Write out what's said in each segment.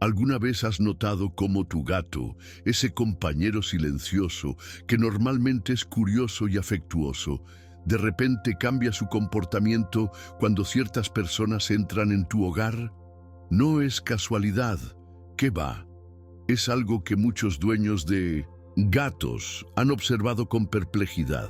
¿Alguna vez has notado cómo tu gato, ese compañero silencioso que normalmente es curioso y afectuoso, de repente cambia su comportamiento cuando ciertas personas entran en tu hogar? No es casualidad. ¿Qué va? Es algo que muchos dueños de gatos han observado con perplejidad.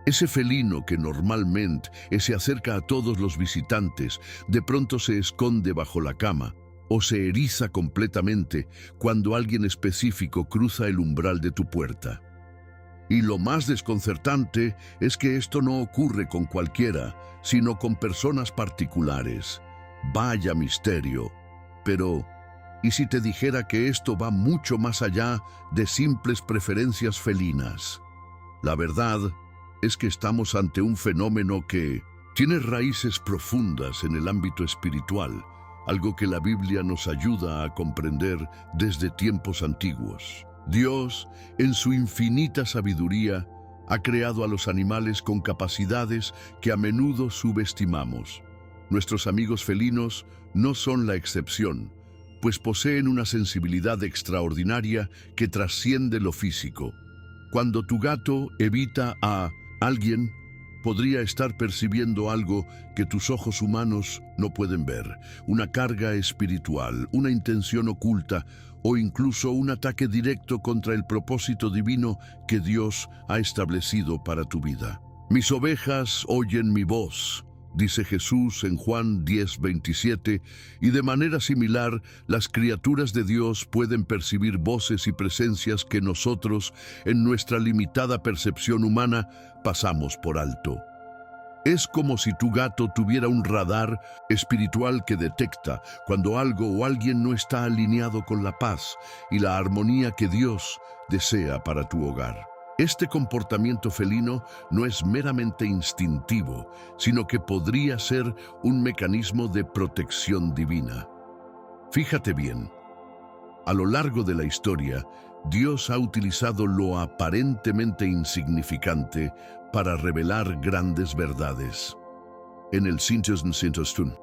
Ese felino que normalmente se acerca a todos los visitantes, de pronto se esconde bajo la cama o se eriza completamente cuando alguien específico cruza el umbral de tu puerta. Y lo más desconcertante es que esto no ocurre con cualquiera, sino con personas particulares. Vaya misterio. Pero, ¿y si te dijera que esto va mucho más allá de simples preferencias felinas? La verdad es que estamos ante un fenómeno que tiene raíces profundas en el ámbito espiritual, algo que la Biblia nos ayuda a comprender desde tiempos antiguos. Dios, en su infinita sabiduría, ha creado a los animales con capacidades que a menudo subestimamos. Nuestros amigos felinos no son la excepción, pues poseen una sensibilidad extraordinaria que trasciende lo físico. Cuando tu gato evita a alguien, podría estar percibiendo algo que tus ojos humanos no pueden ver, una carga espiritual, una intención oculta o incluso un ataque directo contra el propósito divino que Dios ha establecido para tu vida. Mis ovejas oyen mi voz, dice Jesús en Juan 10:27, y de manera similar, las criaturas de Dios pueden percibir voces y presencias que nosotros, en nuestra limitada percepción humana, pasamos por alto. Es como si tu gato tuviera un radar espiritual que detecta cuando algo o alguien no está alineado con la paz y la armonía que Dios desea para tu hogar. Este comportamiento felino no es meramente instintivo, sino que podría ser un mecanismo de protección divina. Fíjate bien, a lo largo de la historia, Dios ha utilizado lo aparentemente insignificante para revelar grandes verdades. En el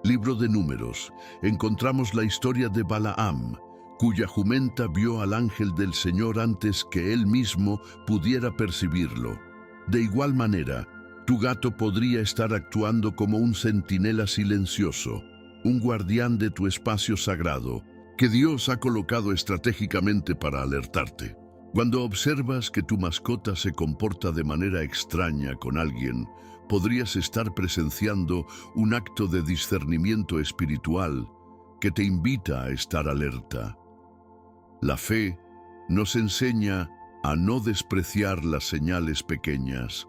libro de Números, encontramos la historia de Balaam, cuya jumenta vio al ángel del Señor antes que él mismo pudiera percibirlo. De igual manera, tu gato podría estar actuando como un centinela silencioso, un guardián de tu espacio sagrado, que Dios ha colocado estratégicamente para alertarte. Cuando observas que tu mascota se comporta de manera extraña con alguien, podrías estar presenciando un acto de discernimiento espiritual que te invita a estar alerta. La fe nos enseña a no despreciar las señales pequeñas,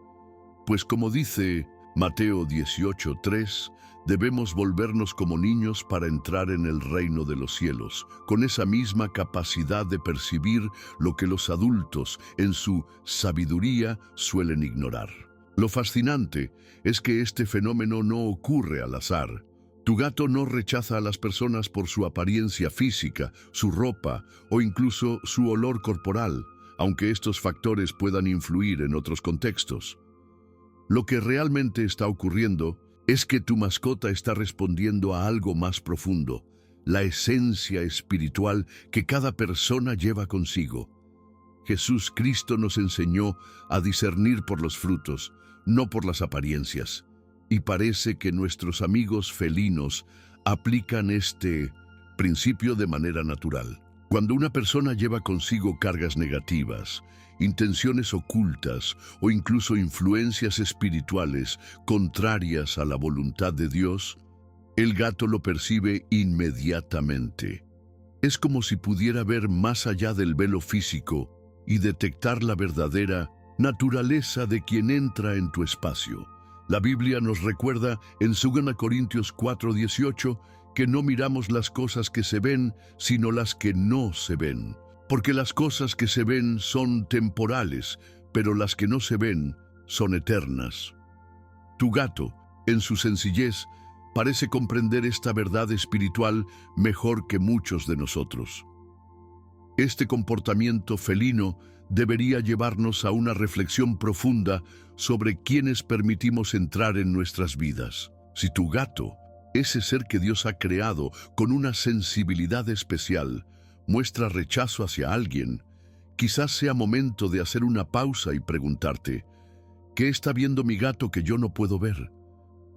pues como dice Mateo 18:3, debemos volvernos como niños para entrar en el reino de los cielos, con esa misma capacidad de percibir lo que los adultos, en su sabiduría, suelen ignorar. Lo fascinante es que este fenómeno no ocurre al azar. Tu gato no rechaza a las personas por su apariencia física, su ropa o incluso su olor corporal, aunque estos factores puedan influir en otros contextos. Lo que realmente está ocurriendo es que tu mascota está respondiendo a algo más profundo, la esencia espiritual que cada persona lleva consigo. Jesús Cristo nos enseñó a discernir por los frutos, no por las apariencias. Y parece que nuestros amigos felinos aplican este principio de manera natural. Cuando una persona lleva consigo cargas negativas, intenciones ocultas o incluso influencias espirituales contrarias a la voluntad de Dios, el gato lo percibe inmediatamente. Es como si pudiera ver más allá del velo físico y detectar la verdadera naturaleza de quien entra en tu espacio. La Biblia nos recuerda en 2 Corintios 4:18 que no miramos las cosas que se ven, sino las que no se ven. Porque las cosas que se ven son temporales, pero las que no se ven son eternas. Tu gato, en su sencillez, parece comprender esta verdad espiritual mejor que muchos de nosotros. Este comportamiento felino debería llevarnos a una reflexión profunda sobre quiénes permitimos entrar en nuestras vidas. Si tu gato, ese ser que Dios ha creado con una sensibilidad especial, muestra rechazo hacia alguien, quizás sea momento de hacer una pausa y preguntarte, ¿qué está viendo mi gato que yo no puedo ver?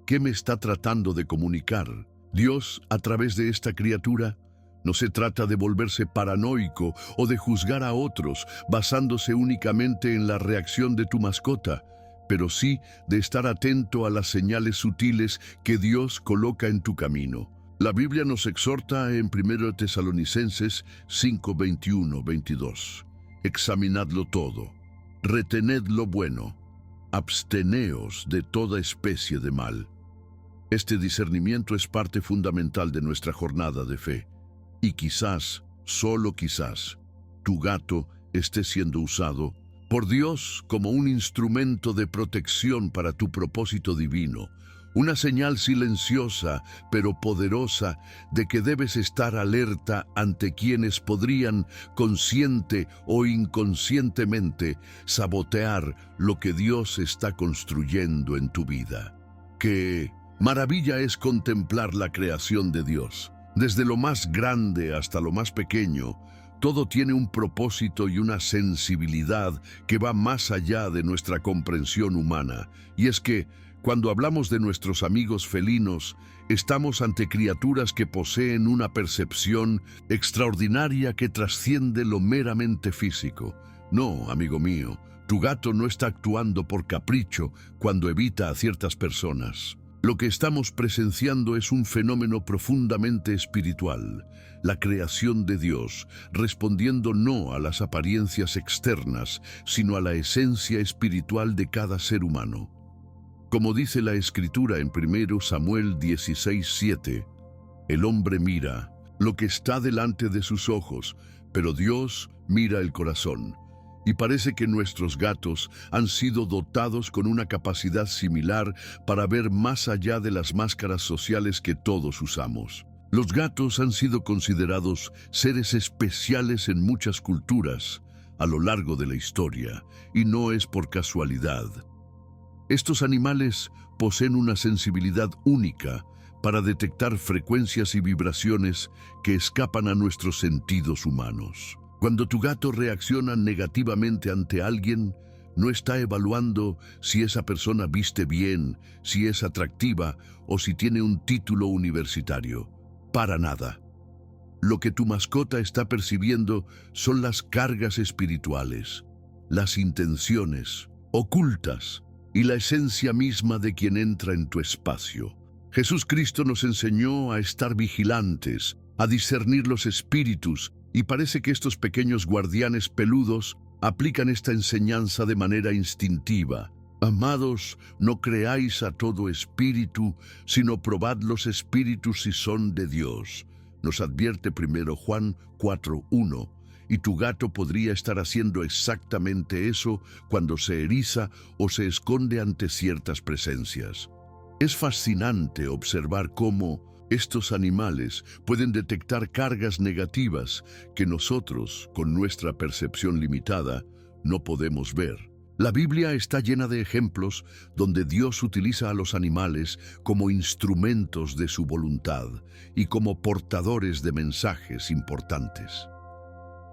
¿Qué me está tratando de comunicar Dios a través de esta criatura? No se trata de volverse paranoico o de juzgar a otros basándose únicamente en la reacción de tu mascota, pero sí de estar atento a las señales sutiles que Dios coloca en tu camino. La Biblia nos exhorta en 1 Tesalonicenses 5, 21, 22. Examinadlo todo, retened lo bueno, absteneos de toda especie de mal. Este discernimiento es parte fundamental de nuestra jornada de fe. Y quizás, solo quizás, tu gato esté siendo usado por Dios como un instrumento de protección para tu propósito divino, una señal silenciosa pero poderosa de que debes estar alerta ante quienes podrían, consciente o inconscientemente, sabotear lo que Dios está construyendo en tu vida. ¡Qué maravilla es contemplar la creación de Dios! Desde lo más grande hasta lo más pequeño, todo tiene un propósito y una sensibilidad que va más allá de nuestra comprensión humana. Y es que, cuando hablamos de nuestros amigos felinos, estamos ante criaturas que poseen una percepción extraordinaria que trasciende lo meramente físico. No, amigo mío, tu gato no está actuando por capricho cuando evita a ciertas personas. Lo que estamos presenciando es un fenómeno profundamente espiritual, la creación de Dios, respondiendo no a las apariencias externas, sino a la esencia espiritual de cada ser humano. Como dice la Escritura en 1 Samuel 16:7, el hombre mira lo que está delante de sus ojos, pero Dios mira el corazón. Y parece que nuestros gatos han sido dotados con una capacidad similar para ver más allá de las máscaras sociales que todos usamos. Los gatos han sido considerados seres especiales en muchas culturas a lo largo de la historia, y no es por casualidad. Estos animales poseen una sensibilidad única para detectar frecuencias y vibraciones que escapan a nuestros sentidos humanos. Cuando tu gato reacciona negativamente ante alguien, no está evaluando si esa persona viste bien, si es atractiva o si tiene un título universitario. Para nada. Lo que tu mascota está percibiendo son las cargas espirituales, las intenciones ocultas y la esencia misma de quien entra en tu espacio. Jesús Cristo nos enseñó a estar vigilantes, a discernir los espíritus, y parece que estos pequeños guardianes peludos aplican esta enseñanza de manera instintiva. Amados, no creáis a todo espíritu, sino probad los espíritus si son de Dios. Nos advierte 1 Juan 4:1. Y tu gato podría estar haciendo exactamente eso cuando se eriza o se esconde ante ciertas presencias. Es fascinante observar cómo estos animales pueden detectar cargas negativas que nosotros, con nuestra percepción limitada, no podemos ver. La Biblia está llena de ejemplos donde Dios utiliza a los animales como instrumentos de su voluntad y como portadores de mensajes importantes.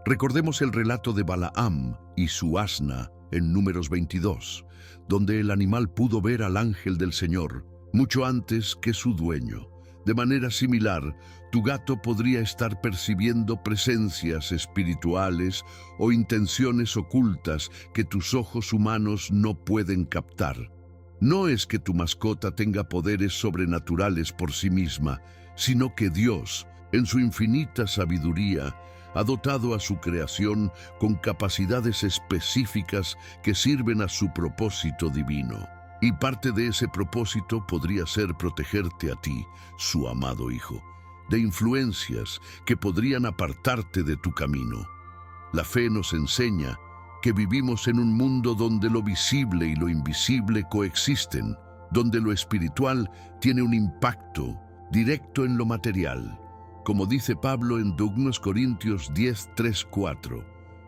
Recordemos el relato de Balaam y su asna en Números 22, donde el animal pudo ver al ángel del Señor mucho antes que su dueño. De manera similar, tu gato podría estar percibiendo presencias espirituales o intenciones ocultas que tus ojos humanos no pueden captar. No es que tu mascota tenga poderes sobrenaturales por sí misma, sino que Dios, en su infinita sabiduría, ha dotado a su creación con capacidades específicas que sirven a su propósito divino. Y parte de ese propósito podría ser protegerte a ti, su amado hijo, de influencias que podrían apartarte de tu camino. La fe nos enseña que vivimos en un mundo donde lo visible y lo invisible coexisten, donde lo espiritual tiene un impacto directo en lo material. Como dice Pablo en 2 Corintios 10, 3, 4,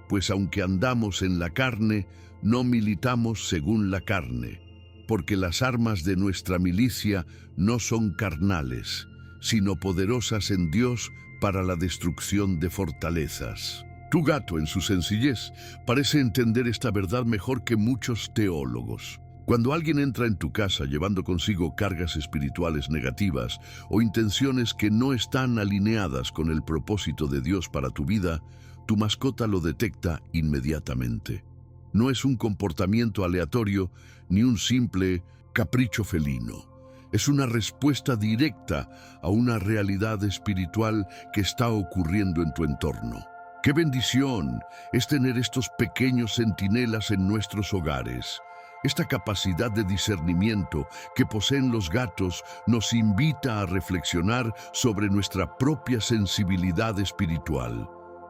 pues aunque andamos en la carne, no militamos según la carne, porque las armas de nuestra milicia no son carnales, sino poderosas en Dios para la destrucción de fortalezas. Tu gato, en su sencillez, parece entender esta verdad mejor que muchos teólogos. Cuando alguien entra en tu casa llevando consigo cargas espirituales negativas o intenciones que no están alineadas con el propósito de Dios para tu vida, tu mascota lo detecta inmediatamente. No es un comportamiento aleatorio ni un simple capricho felino. Es una respuesta directa a una realidad espiritual que está ocurriendo en tu entorno. ¡Qué bendición es tener estos pequeños centinelas en nuestros hogares! Esta capacidad de discernimiento que poseen los gatos nos invita a reflexionar sobre nuestra propia sensibilidad espiritual.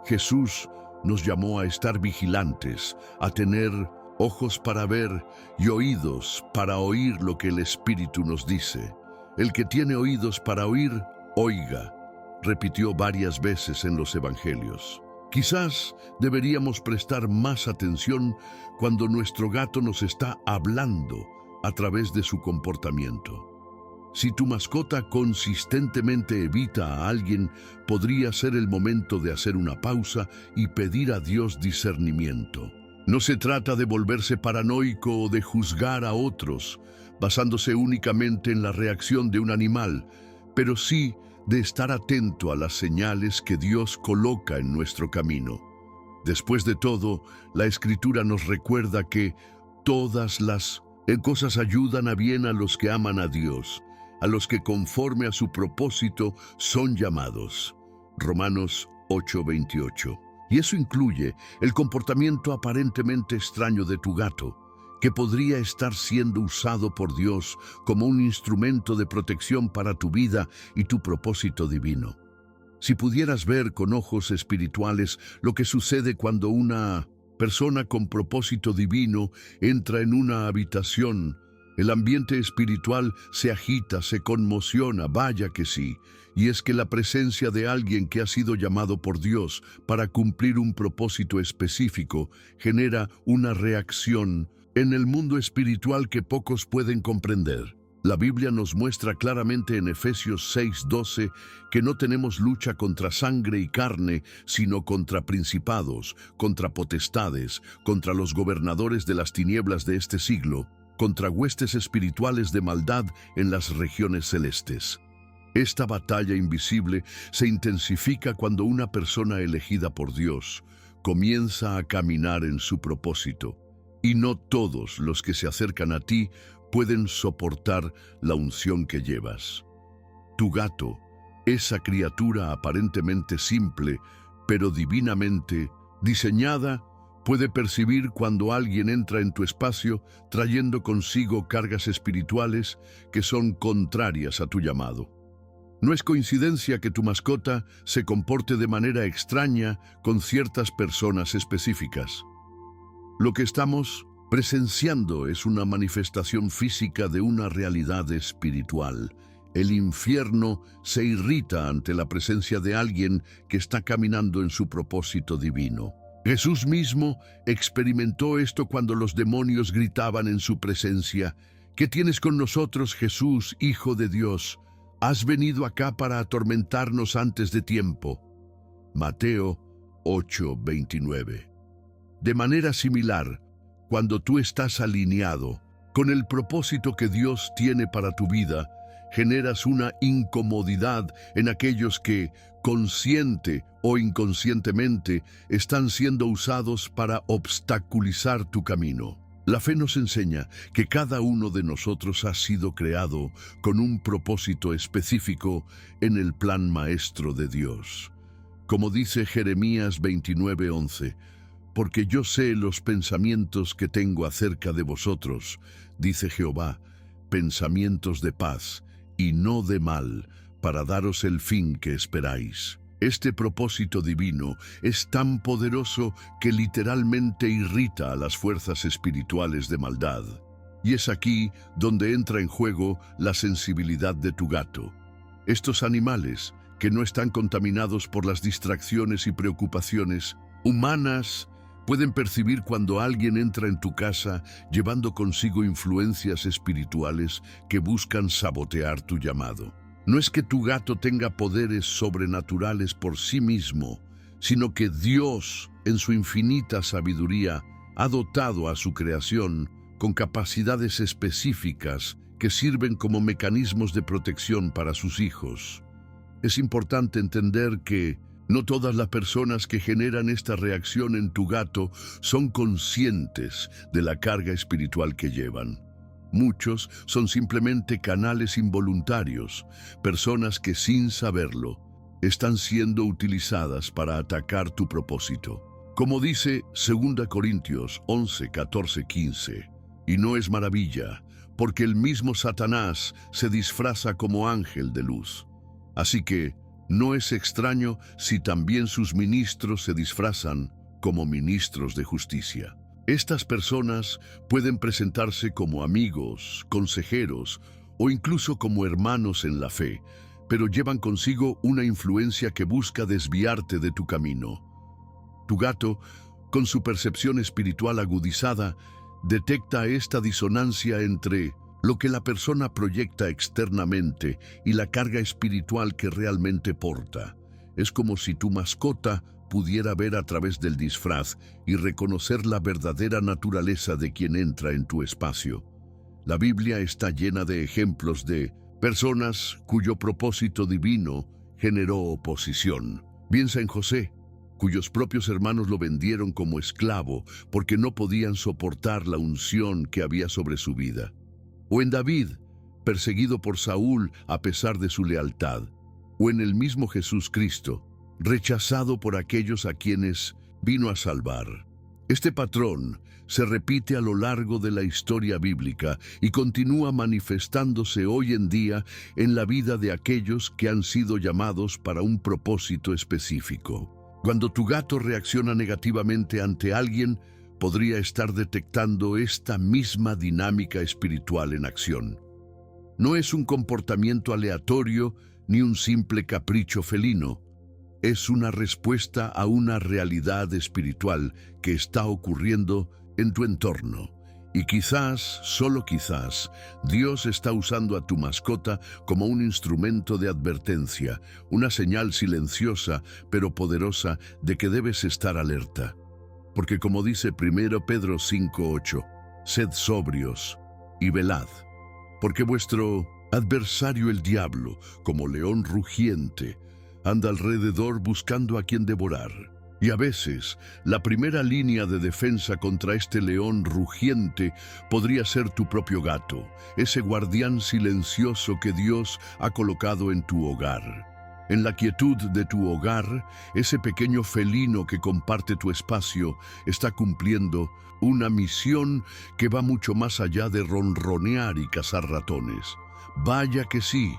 Jesús nos llamó a estar vigilantes, a tener ojos para ver y oídos para oír lo que el Espíritu nos dice. El que tiene oídos para oír, oiga, repitió varias veces en los Evangelios. Quizás deberíamos prestar más atención cuando nuestro gato nos está hablando a través de su comportamiento. Si tu mascota consistentemente evita a alguien, podría ser el momento de hacer una pausa y pedir a Dios discernimiento. No se trata de volverse paranoico o de juzgar a otros, basándose únicamente en la reacción de un animal, pero sí de estar atento a las señales que Dios coloca en nuestro camino. Después de todo, la Escritura nos recuerda que todas las cosas ayudan a bien a los que aman a Dios, a los que conforme a su propósito son llamados. Romanos 8:28. Y eso incluye el comportamiento aparentemente extraño de tu gato, que podría estar siendo usado por Dios como un instrumento de protección para tu vida y tu propósito divino. Si pudieras ver con ojos espirituales lo que sucede cuando una persona con propósito divino entra en una habitación, el ambiente espiritual se agita, se conmociona, vaya que sí. Y es que la presencia de alguien que ha sido llamado por Dios para cumplir un propósito específico genera una reacción en el mundo espiritual que pocos pueden comprender. La Biblia nos muestra claramente en Efesios 6:12 que no tenemos lucha contra sangre y carne, sino contra principados, contra potestades, contra los gobernadores de las tinieblas de este siglo, contra huestes espirituales de maldad en las regiones celestes. Esta batalla invisible se intensifica cuando una persona elegida por Dios comienza a caminar en su propósito. Y no todos los que se acercan a ti pueden soportar la unción que llevas. Tu gato, esa criatura aparentemente simple, pero divinamente diseñada, puede percibir cuando alguien entra en tu espacio trayendo consigo cargas espirituales que son contrarias a tu llamado. No es coincidencia que tu mascota se comporte de manera extraña con ciertas personas específicas. Lo que estamos presenciando es una manifestación física de una realidad espiritual. El infierno se irrita ante la presencia de alguien que está caminando en su propósito divino. Jesús mismo experimentó esto cuando los demonios gritaban en su presencia: ¿Qué tienes con nosotros, Jesús, Hijo de Dios? ¿Has venido acá para atormentarnos antes de tiempo? Mateo 8:29. De manera similar, cuando tú estás alineado con el propósito que Dios tiene para tu vida, generas una incomodidad en aquellos que, consciente o inconscientemente, están siendo usados para obstaculizar tu camino. La fe nos enseña que cada uno de nosotros ha sido creado con un propósito específico en el plan maestro de Dios. Como dice Jeremías 29:11, porque yo sé los pensamientos que tengo acerca de vosotros, dice Jehová, pensamientos de paz y no de mal, para daros el fin que esperáis. Este propósito divino es tan poderoso que literalmente irrita a las fuerzas espirituales de maldad. Y es aquí donde entra en juego la sensibilidad de tu gato. Estos animales, que no están contaminados por las distracciones y preocupaciones humanas, pueden percibir cuando alguien entra en tu casa llevando consigo influencias espirituales que buscan sabotear tu llamado. No es que tu gato tenga poderes sobrenaturales por sí mismo, sino que Dios, en su infinita sabiduría, ha dotado a su creación con capacidades específicas que sirven como mecanismos de protección para sus hijos. Es importante entender que no todas las personas que generan esta reacción en tu gato son conscientes de la carga espiritual que llevan. Muchos son simplemente canales involuntarios, personas que sin saberlo están siendo utilizadas para atacar tu propósito. Como dice 2 Corintios 11, 14, 15, y no es maravilla, porque el mismo Satanás se disfraza como ángel de luz. Así que no es extraño si también sus ministros se disfrazan como ministros de justicia. Estas personas pueden presentarse como amigos, consejeros o incluso como hermanos en la fe, pero llevan consigo una influencia que busca desviarte de tu camino. Tu gato, con su percepción espiritual agudizada, detecta esta disonancia entre lo que la persona proyecta externamente y la carga espiritual que realmente porta. Es como si tu mascota pudiera ver a través del disfraz y reconocer la verdadera naturaleza de quien entra en tu espacio. La Biblia está llena de ejemplos de personas cuyo propósito divino generó oposición. Piensa en José, cuyos propios hermanos lo vendieron como esclavo porque no podían soportar la unción que había sobre su vida. O en David, perseguido por Saúl a pesar de su lealtad. O en el mismo Jesús Cristo, rechazado por aquellos a quienes vino a salvar. Este patrón se repite a lo largo de la historia bíblica y continúa manifestándose hoy en día en la vida de aquellos que han sido llamados para un propósito específico. Cuando tu gato reacciona negativamente ante alguien, podría estar detectando esta misma dinámica espiritual en acción. No es un comportamiento aleatorio ni un simple capricho felino. Es una respuesta a una realidad espiritual que está ocurriendo en tu entorno. Y quizás, solo quizás, Dios está usando a tu mascota como un instrumento de advertencia, una señal silenciosa pero poderosa de que debes estar alerta. Porque como dice 1 Pedro 5:8, sed sobrios y velad, porque vuestro adversario el diablo, como león rugiente, anda alrededor buscando a quien devorar. Y a veces, la primera línea de defensa contra este león rugiente podría ser tu propio gato, ese guardián silencioso que Dios ha colocado en tu hogar. En la quietud de tu hogar, ese pequeño felino que comparte tu espacio está cumpliendo una misión que va mucho más allá de ronronear y cazar ratones. Vaya que sí.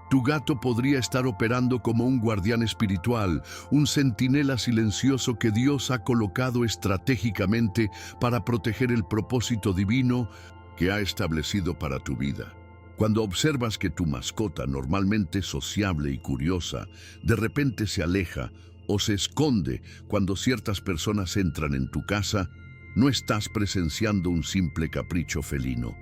Tu gato podría estar operando como un guardián espiritual, un centinela silencioso que Dios ha colocado estratégicamente para proteger el propósito divino que ha establecido para tu vida. Cuando observas que tu mascota, normalmente sociable y curiosa, de repente se aleja o se esconde cuando ciertas personas entran en tu casa, no estás presenciando un simple capricho felino.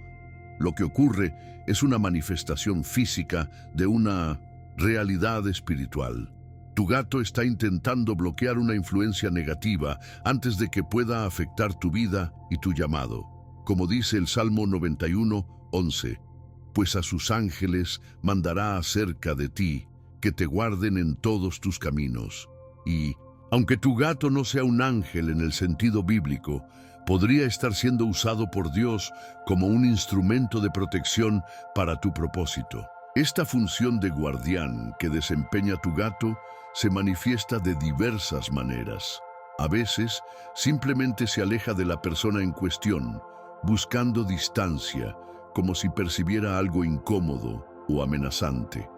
Lo que ocurre es una manifestación física de una realidad espiritual. Tu gato está intentando bloquear una influencia negativa antes de que pueda afectar tu vida y tu llamado. Como dice el Salmo 91:11, pues a sus ángeles mandará acerca de ti, que te guarden en todos tus caminos. Y, aunque tu gato no sea un ángel en el sentido bíblico, podría estar siendo usado por Dios como un instrumento de protección para tu propósito. Esta función de guardián que desempeña tu gato se manifiesta de diversas maneras. A veces, simplemente se aleja de la persona en cuestión, buscando distancia, como si percibiera algo incómodo o amenazante.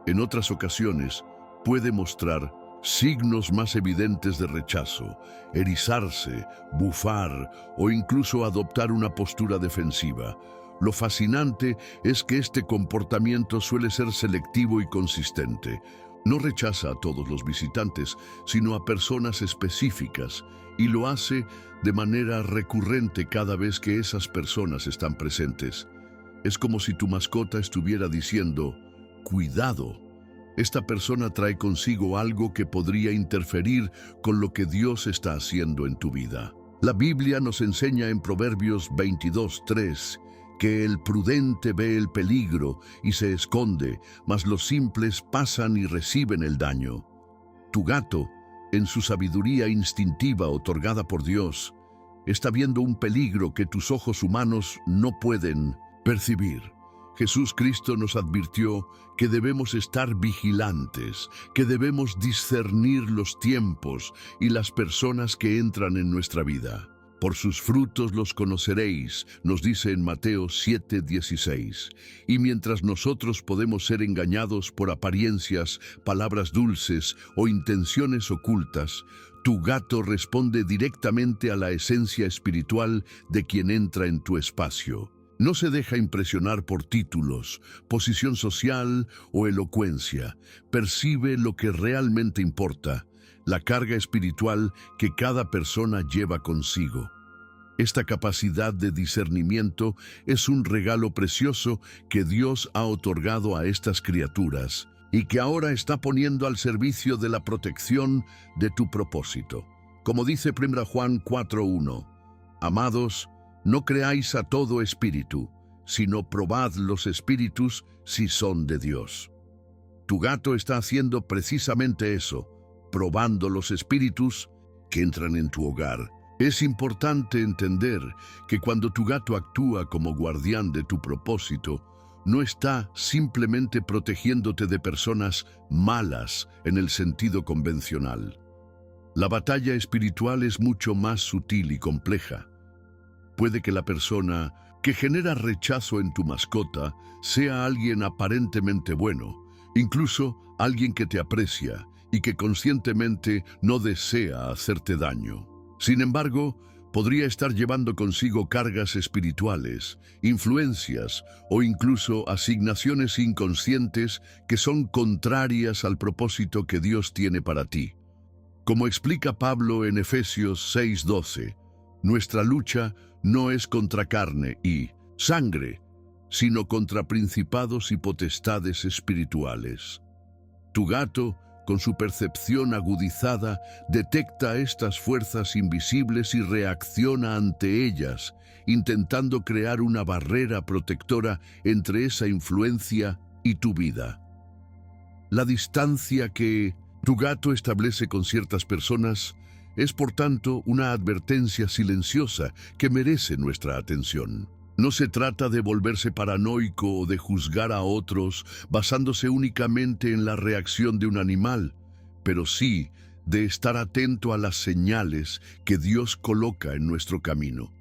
En otras ocasiones, puede mostrar signos más evidentes de rechazo, erizarse, bufar o incluso adoptar una postura defensiva. Lo fascinante es que este comportamiento suele ser selectivo y consistente. No rechaza a todos los visitantes, sino a personas específicas, y lo hace de manera recurrente cada vez que esas personas están presentes. Es como si tu mascota estuviera diciendo: cuidado. Esta persona trae consigo algo que podría interferir con lo que Dios está haciendo en tu vida. La Biblia nos enseña en Proverbios 22:3 que el prudente ve el peligro y se esconde, mas los simples pasan y reciben el daño. Tu gato, en su sabiduría instintiva otorgada por Dios, está viendo un peligro que tus ojos humanos no pueden percibir. Jesús Cristo nos advirtió que debemos estar vigilantes, que debemos discernir los tiempos y las personas que entran en nuestra vida. Por sus frutos los conoceréis, nos dice en Mateo 7:16. Y mientras nosotros podemos ser engañados por apariencias, palabras dulces o intenciones ocultas, tu gato responde directamente a la esencia espiritual de quien entra en tu espacio. No se deja impresionar por títulos, posición social o elocuencia. Percibe lo que realmente importa, la carga espiritual que cada persona lleva consigo. Esta capacidad de discernimiento es un regalo precioso que Dios ha otorgado a estas criaturas y que ahora está poniendo al servicio de la protección de tu propósito. Como dice 1 Juan 4:1, amados, no creáis a todo espíritu, sino probad los espíritus si son de Dios. Tu gato está haciendo precisamente eso, probando los espíritus que entran en tu hogar. Es importante entender que cuando tu gato actúa como guardián de tu propósito, no está simplemente protegiéndote de personas malas en el sentido convencional. La batalla espiritual es mucho más sutil y compleja. Puede que la persona que genera rechazo en tu mascota sea alguien aparentemente bueno, incluso alguien que te aprecia y que conscientemente no desea hacerte daño. Sin embargo, podría estar llevando consigo cargas espirituales, influencias o incluso asignaciones inconscientes que son contrarias al propósito que Dios tiene para ti. Como explica Pablo en Efesios 6:12, nuestra lucha no es contra carne y sangre, sino contra principados y potestades espirituales. Tu gato, con su percepción agudizada, detecta estas fuerzas invisibles y reacciona ante ellas, intentando crear una barrera protectora entre esa influencia y tu vida. La distancia que tu gato establece con ciertas personas es, por tanto, una advertencia silenciosa que merece nuestra atención. No se trata de volverse paranoico o de juzgar a otros basándose únicamente en la reacción de un animal, pero sí de estar atento a las señales que Dios coloca en nuestro camino.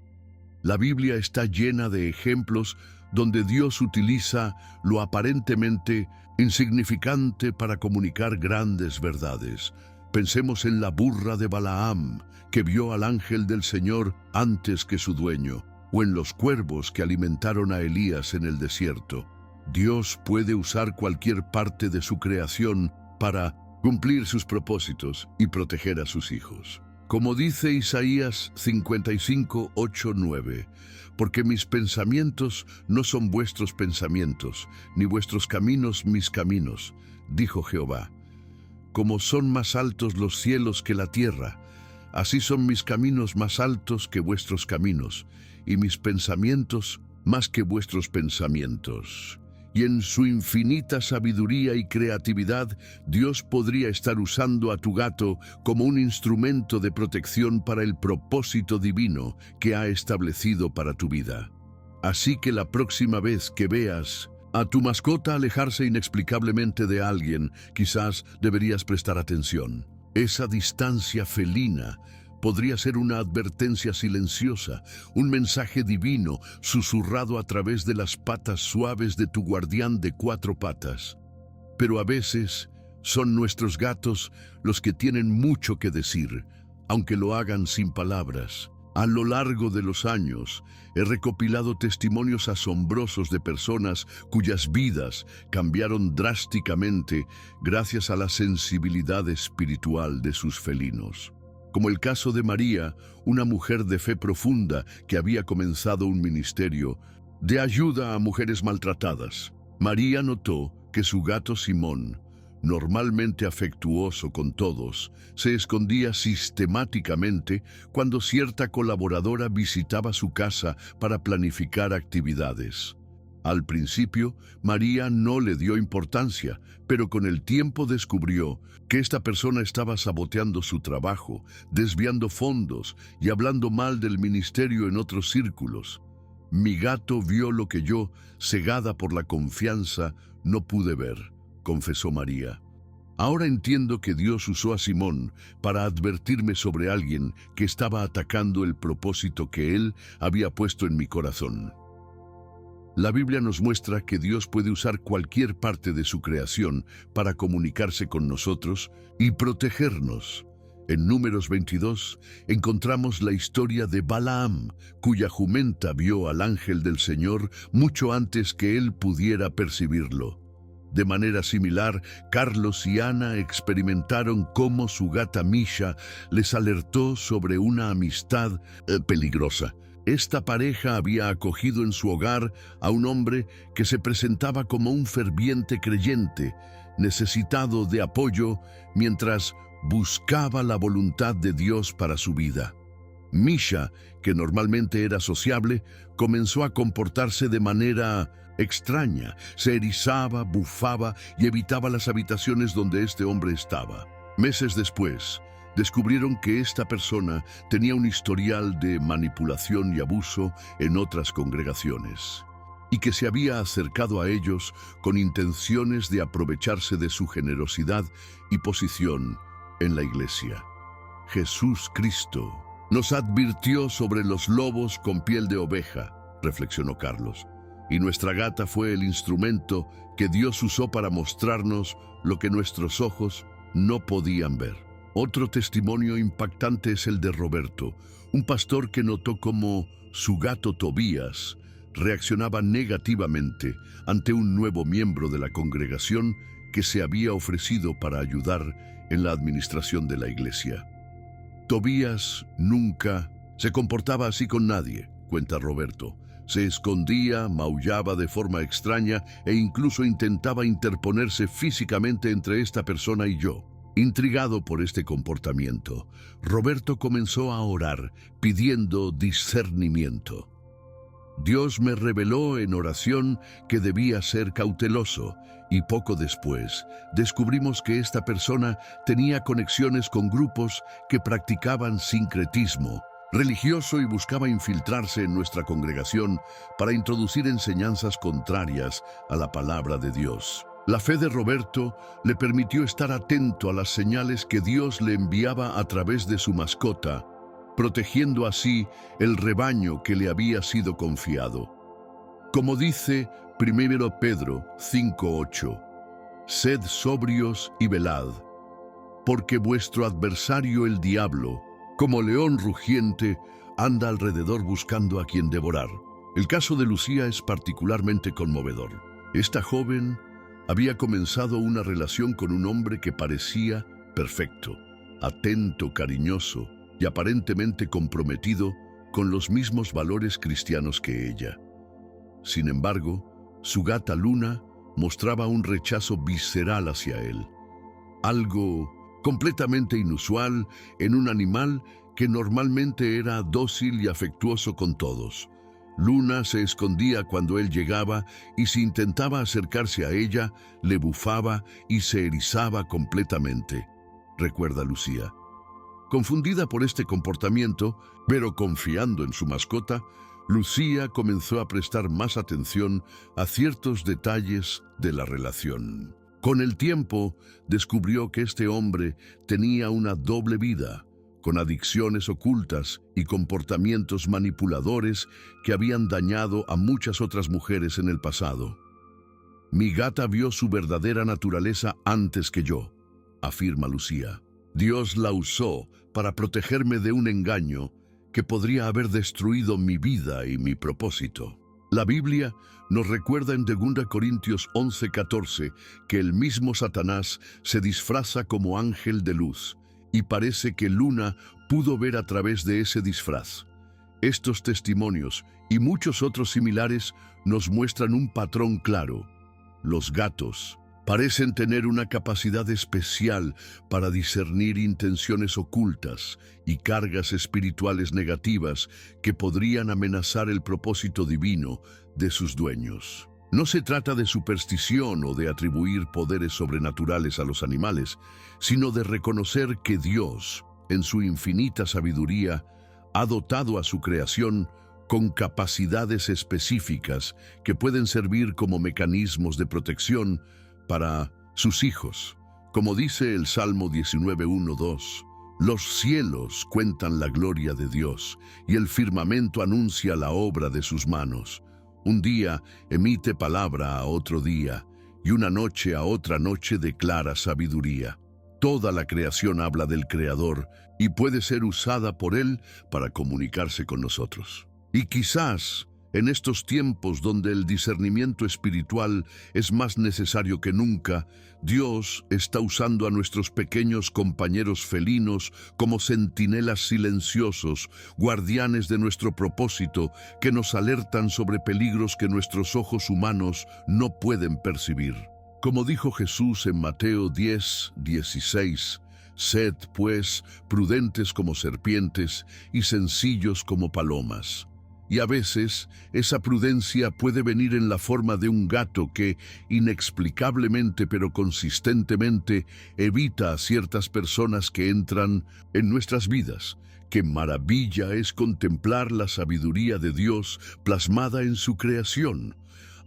La Biblia está llena de ejemplos donde Dios utiliza lo aparentemente insignificante para comunicar grandes verdades. Pensemos en la burra de Balaam, que vio al ángel del Señor antes que su dueño, o en los cuervos que alimentaron a Elías en el desierto. Dios puede usar cualquier parte de su creación para cumplir sus propósitos y proteger a sus hijos. Como dice Isaías 55:8-9, porque mis pensamientos no son vuestros pensamientos, ni vuestros caminos mis caminos, dijo Jehová. Como son más altos los cielos que la tierra, así son mis caminos más altos que vuestros caminos, y mis pensamientos más que vuestros pensamientos. Y en su infinita sabiduría y creatividad, Dios podría estar usando a tu gato como un instrumento de protección para el propósito divino que ha establecido para tu vida. Así que la próxima vez que veas a tu mascota alejarse inexplicablemente de alguien, quizás deberías prestar atención. Esa distancia felina podría ser una advertencia silenciosa, un mensaje divino susurrado a través de las patas suaves de tu guardián de 4 patas. Pero a veces son nuestros gatos los que tienen mucho que decir, aunque lo hagan sin palabras. A lo largo de los años, he recopilado testimonios asombrosos de personas cuyas vidas cambiaron drásticamente gracias a la sensibilidad espiritual de sus felinos. Como el caso de María, una mujer de fe profunda que había comenzado un ministerio de ayuda a mujeres maltratadas. María notó que su gato Simón, normalmente afectuoso con todos, se escondía sistemáticamente cuando cierta colaboradora visitaba su casa para planificar actividades. Al principio, María no le dio importancia, pero con el tiempo descubrió que esta persona estaba saboteando su trabajo, desviando fondos y hablando mal del ministerio en otros círculos. Mi gato vio lo que yo, cegada por la confianza, no pude ver, confesó María. Ahora entiendo que Dios usó a Simón para advertirme sobre alguien que estaba atacando el propósito que Él había puesto en mi corazón. La Biblia nos muestra que Dios puede usar cualquier parte de su creación para comunicarse con nosotros y protegernos. En Números 22 encontramos la historia de Balaam, cuya jumenta vio al ángel del Señor mucho antes que él pudiera percibirlo. De manera similar, Carlos y Ana experimentaron cómo su gata Misha les alertó sobre una amistad peligrosa. Esta pareja había acogido en su hogar a un hombre que se presentaba como un ferviente creyente, necesitado de apoyo mientras buscaba la voluntad de Dios para su vida. Misha, que normalmente era sociable, comenzó a comportarse de manera extraña. Se erizaba, bufaba y evitaba las habitaciones donde este hombre estaba. Meses después, descubrieron que esta persona tenía un historial de manipulación y abuso en otras congregaciones, y que se había acercado a ellos con intenciones de aprovecharse de su generosidad y posición en la iglesia. Jesús Cristo nos advirtió sobre los lobos con piel de oveja, reflexionó Carlos, y nuestra gata fue el instrumento que Dios usó para mostrarnos lo que nuestros ojos no podían ver. Otro testimonio impactante es el de Roberto, un pastor que notó cómo su gato Tobías reaccionaba negativamente ante un nuevo miembro de la congregación que se había ofrecido para ayudar en la administración de la iglesia. Tobías nunca se comportaba así con nadie, cuenta Roberto. Se escondía, maullaba de forma extraña e incluso intentaba interponerse físicamente entre esta persona y yo. Intrigado por este comportamiento, Roberto comenzó a orar, pidiendo discernimiento. Dios me reveló en oración que debía ser cauteloso, y poco después descubrimos que esta persona tenía conexiones con grupos que practicaban sincretismo religioso y buscaba infiltrarse en nuestra congregación para introducir enseñanzas contrarias a la palabra de Dios. La fe de Roberto le permitió estar atento a las señales que Dios le enviaba a través de su mascota, protegiendo así el rebaño que le había sido confiado. Como dice 1 Pedro 5:8, sed sobrios y velad, porque vuestro adversario el diablo, como león rugiente, anda alrededor buscando a quien devorar. El caso de Lucía es particularmente conmovedor. Esta joven había comenzado una relación con un hombre que parecía perfecto, atento, cariñoso y aparentemente comprometido con los mismos valores cristianos que ella. Sin embargo, su gata Luna mostraba un rechazo visceral hacia él, algo completamente inusual en un animal que normalmente era dócil y afectuoso con todos. Luna se escondía cuando él llegaba y si intentaba acercarse a ella, le bufaba y se erizaba completamente, recuerda Lucía. Confundida por este comportamiento, pero confiando en su mascota, Lucía comenzó a prestar más atención a ciertos detalles de la relación. Con el tiempo, descubrió que este hombre tenía una doble vida, con adicciones ocultas y comportamientos manipuladores que habían dañado a muchas otras mujeres en el pasado. Mi gata vio su verdadera naturaleza antes que yo, afirma Lucía. Dios la usó para protegerme de un engaño que podría haber destruido mi vida y mi propósito. La Biblia nos recuerda en 2 Corintios 11:14 que el mismo Satanás se disfraza como ángel de luz, y parece que Luna pudo ver a través de ese disfraz. Estos testimonios y muchos otros similares nos muestran un patrón claro. Los gatos Parecen tener una capacidad especial para discernir intenciones ocultas y cargas espirituales negativas que podrían amenazar el propósito divino de sus dueños. No se trata de superstición o de atribuir poderes sobrenaturales a los animales, sino de reconocer que Dios, en su infinita sabiduría, ha dotado a su creación con capacidades específicas que pueden servir como mecanismos de protección para sus hijos. Como dice el Salmo 19:1-2, los cielos cuentan la gloria de Dios y el firmamento anuncia la obra de sus manos. Un día emite palabra a otro día y una noche a otra noche declara sabiduría. Toda la creación habla del Creador y puede ser usada por Él para comunicarse con nosotros. Y quizás en estos tiempos donde el discernimiento espiritual es más necesario que nunca, Dios está usando a nuestros pequeños compañeros felinos como centinelas silenciosos, guardianes de nuestro propósito, que nos alertan sobre peligros que nuestros ojos humanos no pueden percibir. Como dijo Jesús en Mateo 10:16, «Sed, pues, prudentes como serpientes y sencillos como palomas». Y a veces esa prudencia puede venir en la forma de un gato que, inexplicablemente pero consistentemente, evita a ciertas personas que entran en nuestras vidas. ¡Qué maravilla es contemplar la sabiduría de Dios plasmada en su creación!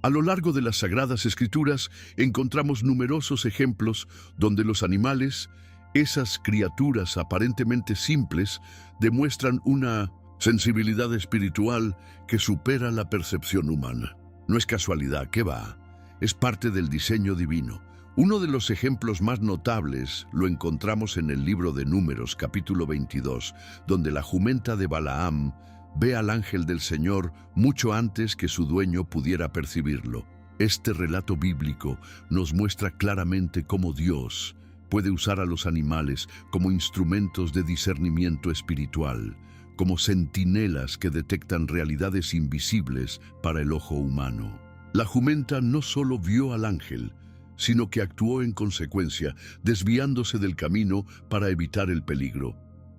A lo largo de las Sagradas Escrituras encontramos numerosos ejemplos donde los animales, esas criaturas aparentemente simples, demuestran una sensibilidad espiritual que supera la percepción humana. No es casualidad, ¿qué va? Es parte del diseño divino. Uno de los ejemplos más notables lo encontramos en el libro de Números, capítulo 22, donde la jumenta de Balaam ve al ángel del Señor mucho antes que su dueño pudiera percibirlo. Este relato bíblico nos muestra claramente cómo Dios puede usar a los animales como instrumentos de discernimiento espiritual, como centinelas que detectan realidades invisibles para el ojo humano. La jumenta no solo vio al ángel, sino que actuó en consecuencia, desviándose del camino para evitar el peligro.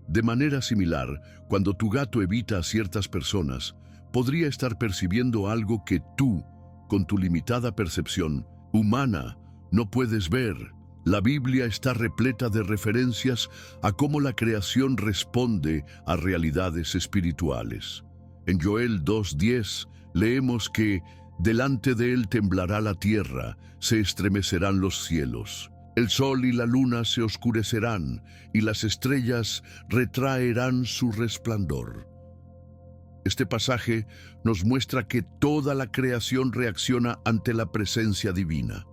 De manera similar, cuando tu gato evita a ciertas personas, podría estar percibiendo algo que tú, con tu limitada percepción humana, no puedes ver. La Biblia está repleta de referencias a cómo la creación responde a realidades espirituales. En Joel 2:10 leemos que delante de él temblará la tierra, se estremecerán los cielos. El sol y la luna se oscurecerán y las estrellas retraerán su resplandor. Este pasaje nos muestra que toda la creación reacciona ante la presencia divina.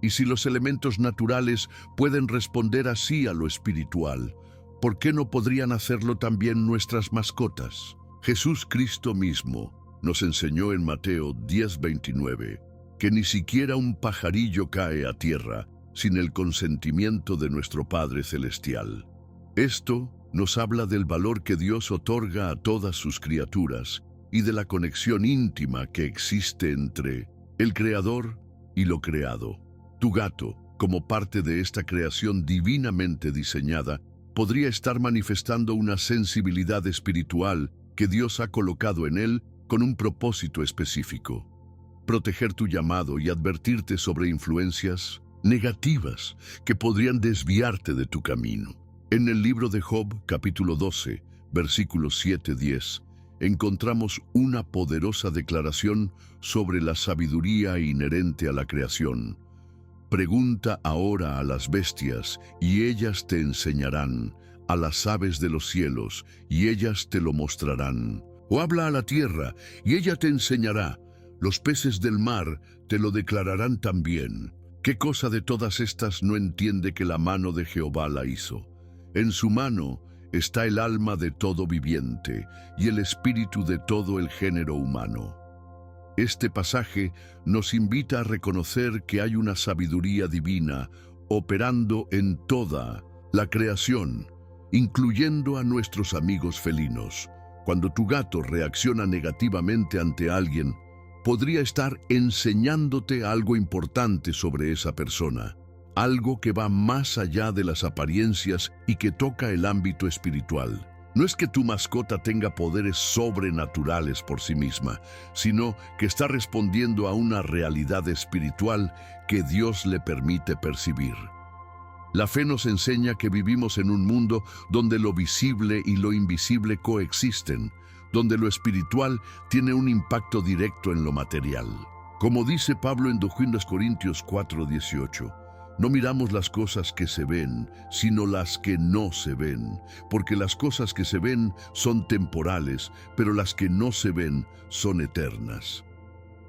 Y si los elementos naturales pueden responder así a lo espiritual, ¿por qué no podrían hacerlo también nuestras mascotas? Jesús Cristo mismo nos enseñó en Mateo 10:29 que ni siquiera un pajarillo cae a tierra sin el consentimiento de nuestro Padre Celestial. Esto nos habla del valor que Dios otorga a todas sus criaturas y de la conexión íntima que existe entre el Creador y lo creado. Tu gato, como parte de esta creación divinamente diseñada, podría estar manifestando una sensibilidad espiritual que Dios ha colocado en él con un propósito específico: proteger tu llamado y advertirte sobre influencias negativas que podrían desviarte de tu camino. En el libro de Job, capítulo 12, versículos 7-10, encontramos una poderosa declaración sobre la sabiduría inherente a la creación. Pregunta ahora a las bestias, y ellas te enseñarán, a las aves de los cielos, y ellas te lo mostrarán. O habla a la tierra, y ella te enseñará, los peces del mar te lo declararán también. ¿Qué cosa de todas estas no entiende que la mano de Jehová la hizo? En su mano está el alma de todo viviente, y el espíritu de todo el género humano. Este pasaje nos invita a reconocer que hay una sabiduría divina operando en toda la creación, incluyendo a nuestros amigos felinos. Cuando tu gato reacciona negativamente ante alguien, podría estar enseñándote algo importante sobre esa persona, algo que va más allá de las apariencias y que toca el ámbito espiritual. No es que tu mascota tenga poderes sobrenaturales por sí misma, sino que está respondiendo a una realidad espiritual que Dios le permite percibir. La fe nos enseña que vivimos en un mundo donde lo visible y lo invisible coexisten, donde lo espiritual tiene un impacto directo en lo material. Como dice Pablo en 2 Corintios 4:18, no miramos las cosas que se ven, sino las que no se ven, porque las cosas que se ven son temporales, pero las que no se ven son eternas.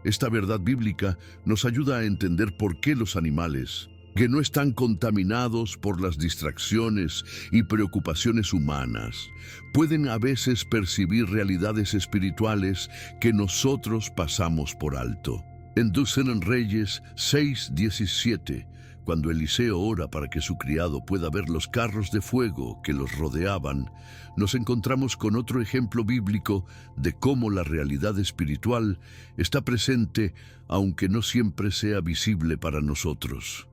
Esta verdad bíblica nos ayuda a entender por qué los animales, que no están contaminados por las distracciones y preocupaciones humanas, pueden a veces percibir realidades espirituales que nosotros pasamos por alto. En 2 Reyes 6:17, cuando Eliseo ora para que su criado pueda ver los carros de fuego que los rodeaban, nos encontramos con otro ejemplo bíblico de cómo la realidad espiritual está presente, aunque no siempre sea visible para nosotros.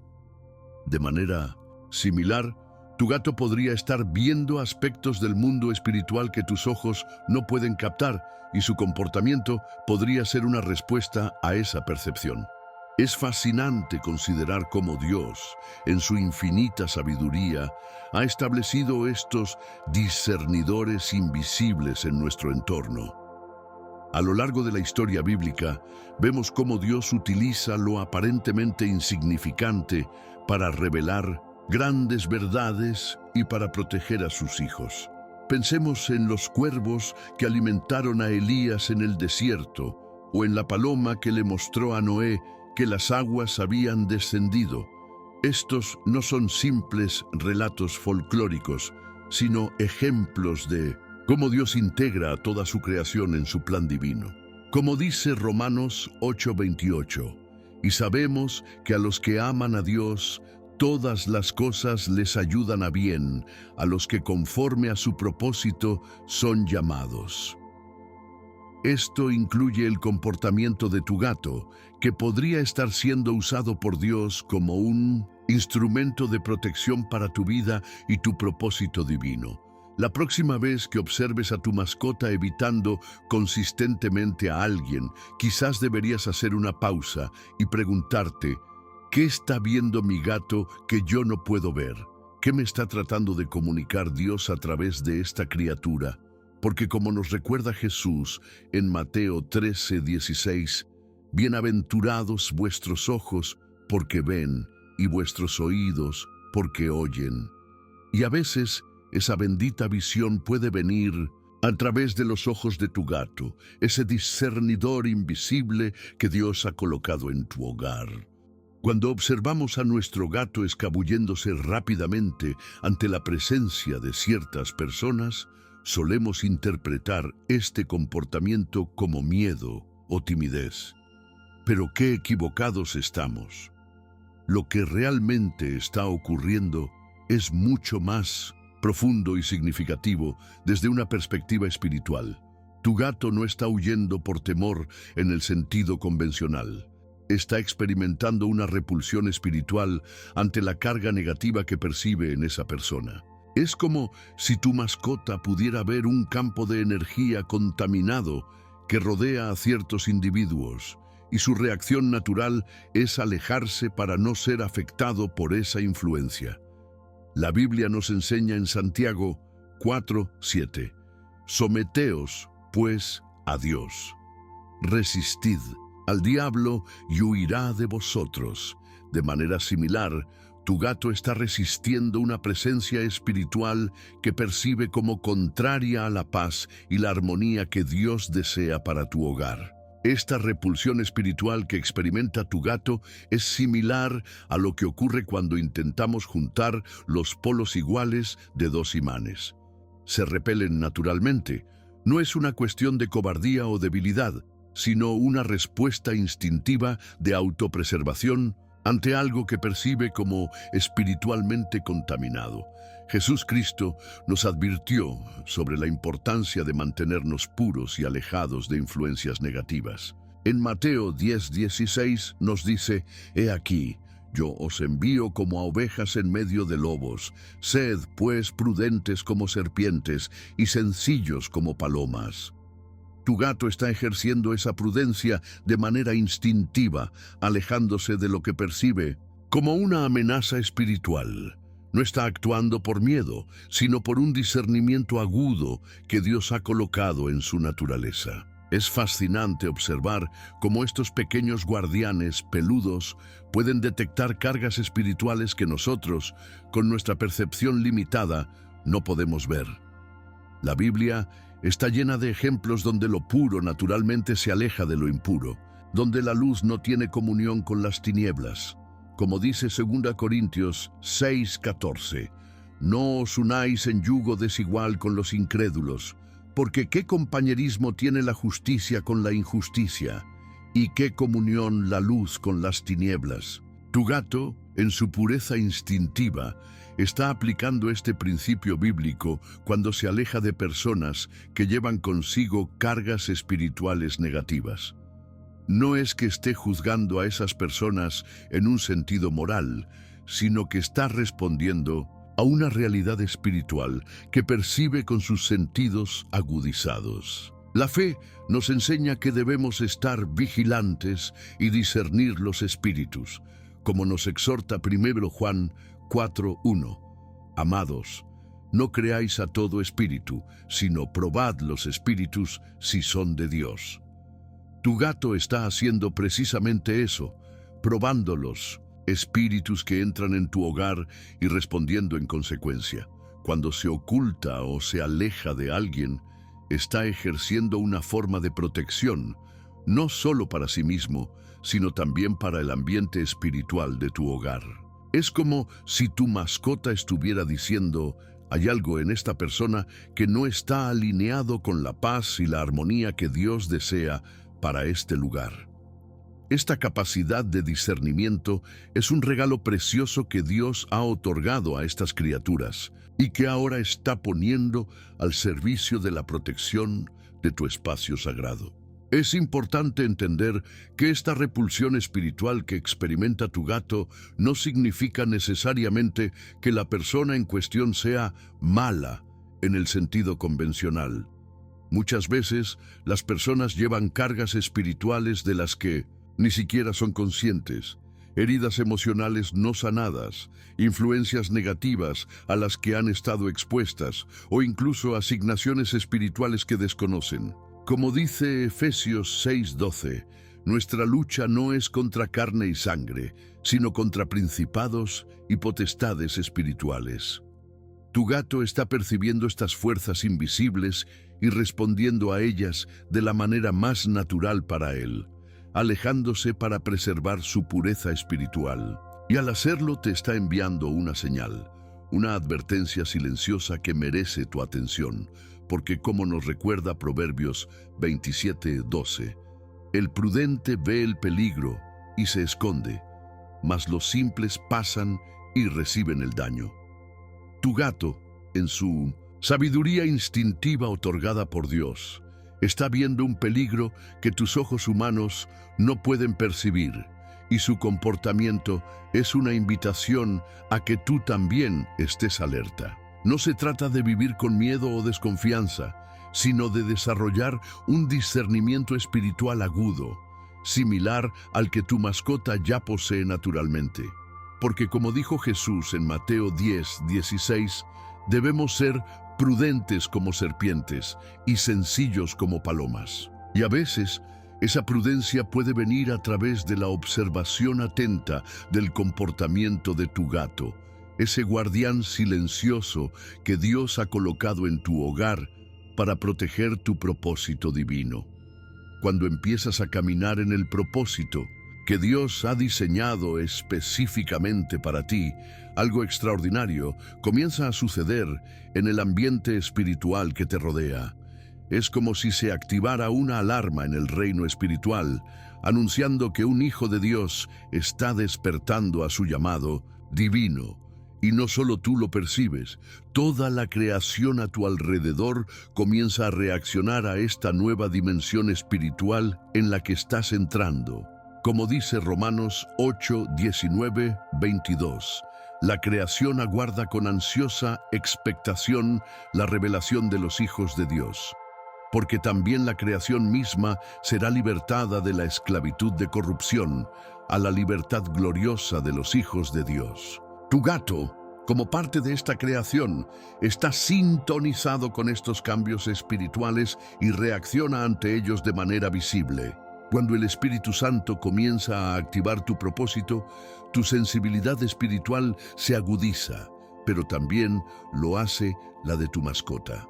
De manera similar, tu gato podría estar viendo aspectos del mundo espiritual que tus ojos no pueden captar, y su comportamiento podría ser una respuesta a esa percepción. Es fascinante considerar cómo Dios, en su infinita sabiduría, ha establecido estos discernidores invisibles en nuestro entorno. A lo largo de la historia bíblica, vemos cómo Dios utiliza lo aparentemente insignificante para revelar grandes verdades y para proteger a sus hijos. Pensemos en los cuervos que alimentaron a Elías en el desierto, o en la paloma que le mostró a Noé que las aguas habían descendido. Estos no son simples relatos folclóricos, sino ejemplos de cómo Dios integra a toda su creación en su plan divino. Como dice Romanos 8:28, y sabemos que a los que aman a Dios, todas las cosas les ayudan a bien, a los que conforme a su propósito son llamados. Esto incluye el comportamiento de tu gato, que podría estar siendo usado por Dios como un instrumento de protección para tu vida y tu propósito divino. La próxima vez que observes a tu mascota evitando consistentemente a alguien, quizás deberías hacer una pausa y preguntarte, ¿qué está viendo mi gato que yo no puedo ver? ¿Qué me está tratando de comunicar Dios a través de esta criatura? Porque como nos recuerda Jesús en Mateo 13:16, bienaventurados vuestros ojos porque ven y vuestros oídos porque oyen. Y a veces esa bendita visión puede venir a través de los ojos de tu gato, ese discernidor invisible que Dios ha colocado en tu hogar. Cuando observamos a nuestro gato escabulléndose rápidamente ante la presencia de ciertas personas, solemos interpretar este comportamiento como miedo o timidez. Pero qué equivocados estamos. Lo que realmente está ocurriendo es mucho más profundo y significativo desde una perspectiva espiritual. Tu gato no está huyendo por temor en el sentido convencional. Está experimentando una repulsión espiritual ante la carga negativa que percibe en esa persona. Es como si tu mascota pudiera ver un campo de energía contaminado que rodea a ciertos individuos, y su reacción natural es alejarse para no ser afectado por esa influencia. La Biblia nos enseña en Santiago 4:7, someteos, pues, a Dios. Resistid al diablo y huirá de vosotros. De manera similar, tu gato está resistiendo una presencia espiritual que percibe como contraria a la paz y la armonía que Dios desea para tu hogar. Esta repulsión espiritual que experimenta tu gato es similar a lo que ocurre cuando intentamos juntar los polos iguales de dos imanes. Se repelen naturalmente. No es una cuestión de cobardía o debilidad, sino una respuesta instintiva de autopreservación ante algo que percibe como espiritualmente contaminado. Jesús Cristo nos advirtió sobre la importancia de mantenernos puros y alejados de influencias negativas. En Mateo 10:16 nos dice: «He aquí, yo os envío como a ovejas en medio de lobos. Sed, pues, prudentes como serpientes y sencillos como palomas». Tu gato está ejerciendo esa prudencia de manera instintiva, alejándose de lo que percibe como una amenaza espiritual. No está actuando por miedo, sino por un discernimiento agudo que Dios ha colocado en su naturaleza. Es fascinante observar cómo estos pequeños guardianes peludos pueden detectar cargas espirituales que nosotros, con nuestra percepción limitada, no podemos ver. La Biblia está llena de ejemplos donde lo puro naturalmente se aleja de lo impuro, donde la luz no tiene comunión con las tinieblas. Como dice 2 Corintios 6:14, «No os unáis en yugo desigual con los incrédulos, porque ¿qué compañerismo tiene la justicia con la injusticia? ¿Y qué comunión la luz con las tinieblas?». Tu gato, en su pureza instintiva, está aplicando este principio bíblico cuando se aleja de personas que llevan consigo cargas espirituales negativas. No es que esté juzgando a esas personas en un sentido moral, sino que está respondiendo a una realidad espiritual que percibe con sus sentidos agudizados. La fe nos enseña que debemos estar vigilantes y discernir los espíritus, como nos exhorta 1 Juan 4:1. «Amados, no creáis a todo espíritu, sino probad los espíritus si son de Dios». Tu gato está haciendo precisamente eso, probando los espíritus que entran en tu hogar y respondiendo en consecuencia. Cuando se oculta o se aleja de alguien, está ejerciendo una forma de protección, no solo para sí mismo, sino también para el ambiente espiritual de tu hogar. Es como si tu mascota estuviera diciendo: «Hay algo en esta persona que no está alineado con la paz y la armonía que Dios desea para este lugar». Esta capacidad de discernimiento es un regalo precioso que Dios ha otorgado a estas criaturas y que ahora está poniendo al servicio de la protección de tu espacio sagrado. Es importante entender que esta repulsión espiritual que experimenta tu gato no significa necesariamente que la persona en cuestión sea mala en el sentido convencional. Muchas veces las personas llevan cargas espirituales de las que ni siquiera son conscientes, heridas emocionales no sanadas, influencias negativas a las que han estado expuestas o incluso asignaciones espirituales que desconocen. Como dice Efesios 6:12, nuestra lucha no es contra carne y sangre, sino contra principados y potestades espirituales. Tu gato está percibiendo estas fuerzas invisibles y respondiendo a ellas de la manera más natural para él, alejándose para preservar su pureza espiritual. Y al hacerlo te está enviando una señal, una advertencia silenciosa que merece tu atención, porque como nos recuerda Proverbios 27:12, el prudente ve el peligro y se esconde, mas los simples pasan y reciben el daño. Tu gato, en su sabiduría instintiva otorgada por Dios, está viendo un peligro que tus ojos humanos no pueden percibir, y su comportamiento es una invitación a que tú también estés alerta. No se trata de vivir con miedo o desconfianza, sino de desarrollar un discernimiento espiritual agudo, similar al que tu mascota ya posee naturalmente. Porque como dijo Jesús en Mateo 10:16, debemos ser prudentes como serpientes y sencillos como palomas. Y a veces, esa prudencia puede venir a través de la observación atenta del comportamiento de tu gato, ese guardián silencioso que Dios ha colocado en tu hogar para proteger tu propósito divino. Cuando empiezas a caminar en el propósito que Dios ha diseñado específicamente para ti, algo extraordinario comienza a suceder en el ambiente espiritual que te rodea. Es como si se activara una alarma en el reino espiritual, anunciando que un hijo de Dios está despertando a su llamado divino Y no solo tú lo percibes, toda la creación a tu alrededor comienza a reaccionar a esta nueva dimensión espiritual en la que estás entrando. Como dice Romanos 8, 19, 22, la creación aguarda con ansiosa expectación la revelación de los hijos de Dios, porque también la creación misma será libertada de la esclavitud de corrupción a la libertad gloriosa de los hijos de Dios. Tu gato, como parte de esta creación, está sintonizado con estos cambios espirituales y reacciona ante ellos de manera visible. Cuando el Espíritu Santo comienza a activar tu propósito, tu sensibilidad espiritual se agudiza, pero también lo hace la de tu mascota.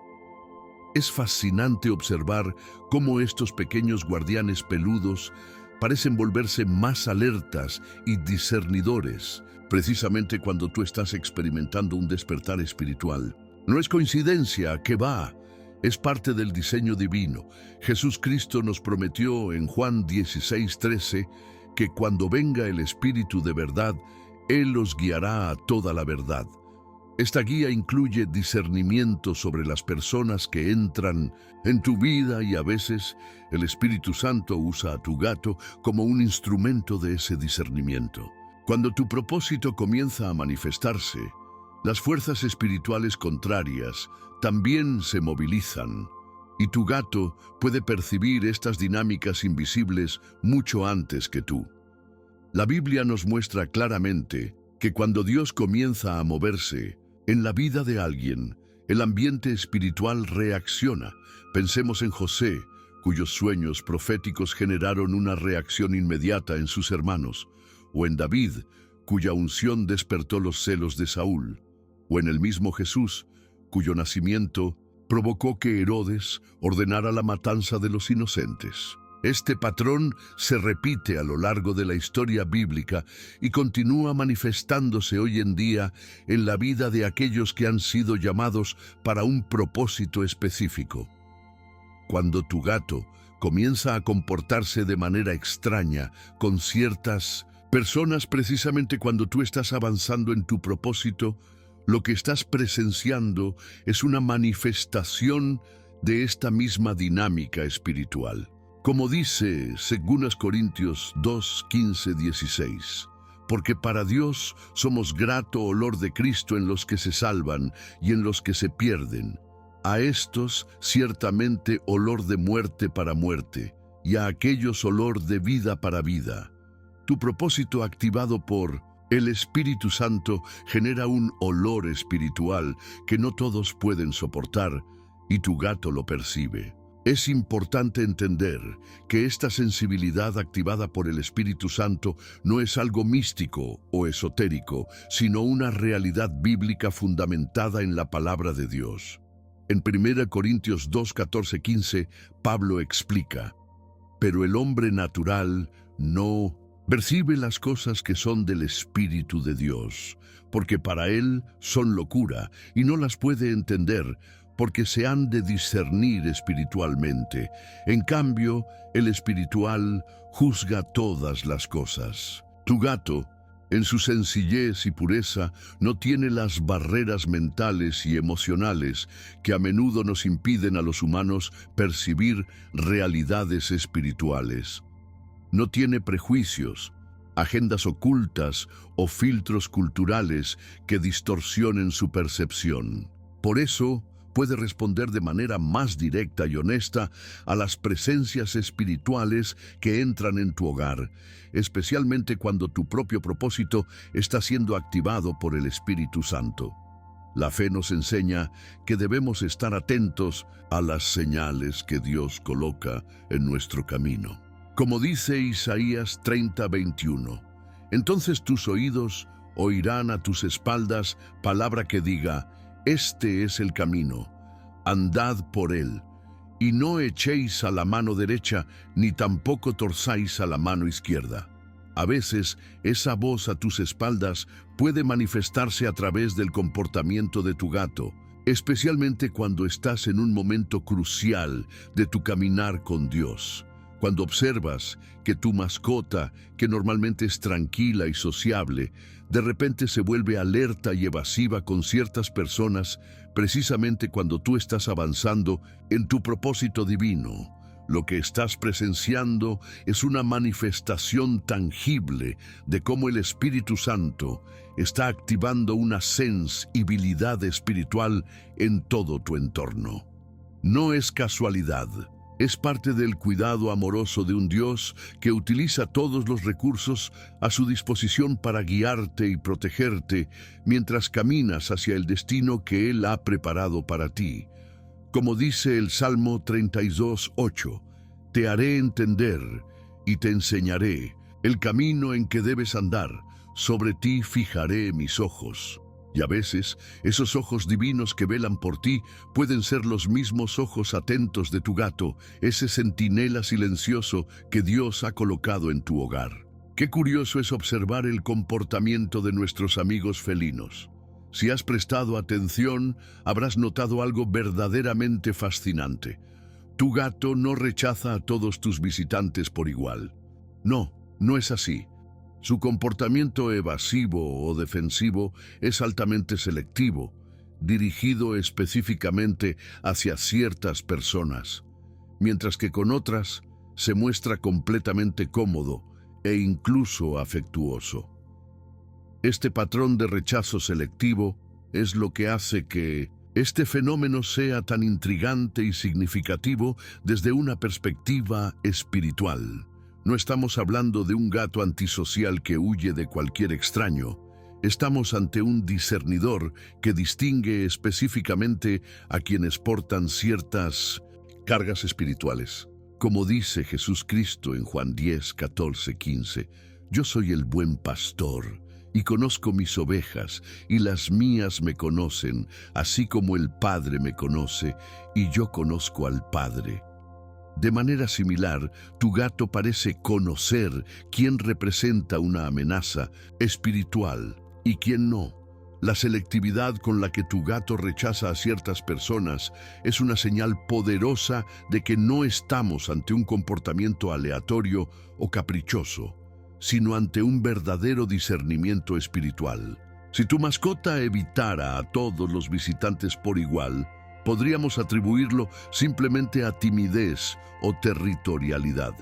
Es fascinante observar cómo estos pequeños guardianes peludos parecen volverse más alertas y discernidores, precisamente cuando tú estás experimentando un despertar espiritual. No es coincidencia, que va. Es parte del diseño divino. Jesús Cristo nos prometió en Juan 16:13 que cuando venga el Espíritu de verdad, Él los guiará a toda la verdad. Esta guía incluye discernimiento sobre las personas que entran en tu vida y a veces el Espíritu Santo usa a tu gato como un instrumento de ese discernimiento. Cuando tu propósito comienza a manifestarse, las fuerzas espirituales contrarias también se movilizan y tu gato puede percibir estas dinámicas invisibles mucho antes que tú. La Biblia nos muestra claramente que cuando Dios comienza a moverse en la vida de alguien, el ambiente espiritual reacciona. Pensemos en José, cuyos sueños proféticos generaron una reacción inmediata en sus hermanos, o en David, cuya unción despertó los celos de Saúl, o en el mismo Jesús, cuyo nacimiento provocó que Herodes ordenara la matanza de los inocentes. Este patrón se repite a lo largo de la historia bíblica y continúa manifestándose hoy en día en la vida de aquellos que han sido llamados para un propósito específico. Cuando tu gato comienza a comportarse de manera extraña con ciertas personas, precisamente cuando tú estás avanzando en tu propósito, lo que estás presenciando es una manifestación de esta misma dinámica espiritual. Como dice 2 Corintios 2, 15, 16, porque para Dios somos grato olor de Cristo en los que se salvan y en los que se pierden. A estos ciertamente olor de muerte para muerte, y a aquellos olor de vida para vida. Tu propósito activado por el Espíritu Santo genera un olor espiritual que no todos pueden soportar, y tu gato lo percibe. Es importante entender que esta sensibilidad activada por el Espíritu Santo no es algo místico o esotérico, sino una realidad bíblica fundamentada en la palabra de Dios. En 1 Corintios 2, 14, 15, Pablo explica: pero el hombre natural no percibe las cosas que son del Espíritu de Dios, porque para él son locura y no las puede entender, porque se han de discernir espiritualmente. En cambio, el espiritual juzga todas las cosas. Tu gato, en su sencillez y pureza, no tiene las barreras mentales y emocionales que a menudo nos impiden a los humanos percibir realidades espirituales. No tiene prejuicios, agendas ocultas o filtros culturales que distorsionen su percepción. Por eso, puede responder de manera más directa y honesta a las presencias espirituales que entran en tu hogar, especialmente cuando tu propio propósito está siendo activado por el Espíritu Santo. La fe nos enseña que debemos estar atentos a las señales que Dios coloca en nuestro camino. Como dice Isaías 30:21, entonces tus oídos oirán a tus espaldas palabra que diga: este es el camino, andad por él, y no echéis a la mano derecha, ni tampoco torzáis a la mano izquierda. A veces, esa voz a tus espaldas puede manifestarse a través del comportamiento de tu gato, especialmente cuando estás en un momento crucial de tu caminar con Dios. Cuando observas que tu mascota, que normalmente es tranquila y sociable, de repente se vuelve alerta y evasiva con ciertas personas, precisamente cuando tú estás avanzando en tu propósito divino, lo que estás presenciando es una manifestación tangible de cómo el Espíritu Santo está activando una sensibilidad espiritual en todo tu entorno. No es casualidad. Es parte del cuidado amoroso de un Dios que utiliza todos los recursos a su disposición para guiarte y protegerte mientras caminas hacia el destino que Él ha preparado para ti. Como dice el Salmo 32:8, te haré entender y te enseñaré el camino en que debes andar, sobre ti fijaré mis ojos. Y a veces, esos ojos divinos que velan por ti pueden ser los mismos ojos atentos de tu gato, ese centinela silencioso que Dios ha colocado en tu hogar. Qué curioso es observar el comportamiento de nuestros amigos felinos. Si has prestado atención, habrás notado algo verdaderamente fascinante. Tu gato no rechaza a todos tus visitantes por igual. No, no es así. Su comportamiento evasivo o defensivo es altamente selectivo, dirigido específicamente hacia ciertas personas, mientras que con otras se muestra completamente cómodo e incluso afectuoso. Este patrón de rechazo selectivo es lo que hace que este fenómeno sea tan intrigante y significativo desde una perspectiva espiritual. No estamos hablando de un gato antisocial que huye de cualquier extraño. Estamos ante un discernidor que distingue específicamente a quienes portan ciertas cargas espirituales. Como dice Jesús Cristo en Juan 10, 14, 15, yo soy el buen pastor y conozco mis ovejas, y las mías me conocen, así como el Padre me conoce, y yo conozco al Padre. De manera similar, tu gato parece conocer quién representa una amenaza espiritual y quién no. La selectividad con la que tu gato rechaza a ciertas personas es una señal poderosa de que no estamos ante un comportamiento aleatorio o caprichoso, sino ante un verdadero discernimiento espiritual. Si tu mascota evitara a todos los visitantes por igual, podríamos atribuirlo simplemente a timidez o territorialidad.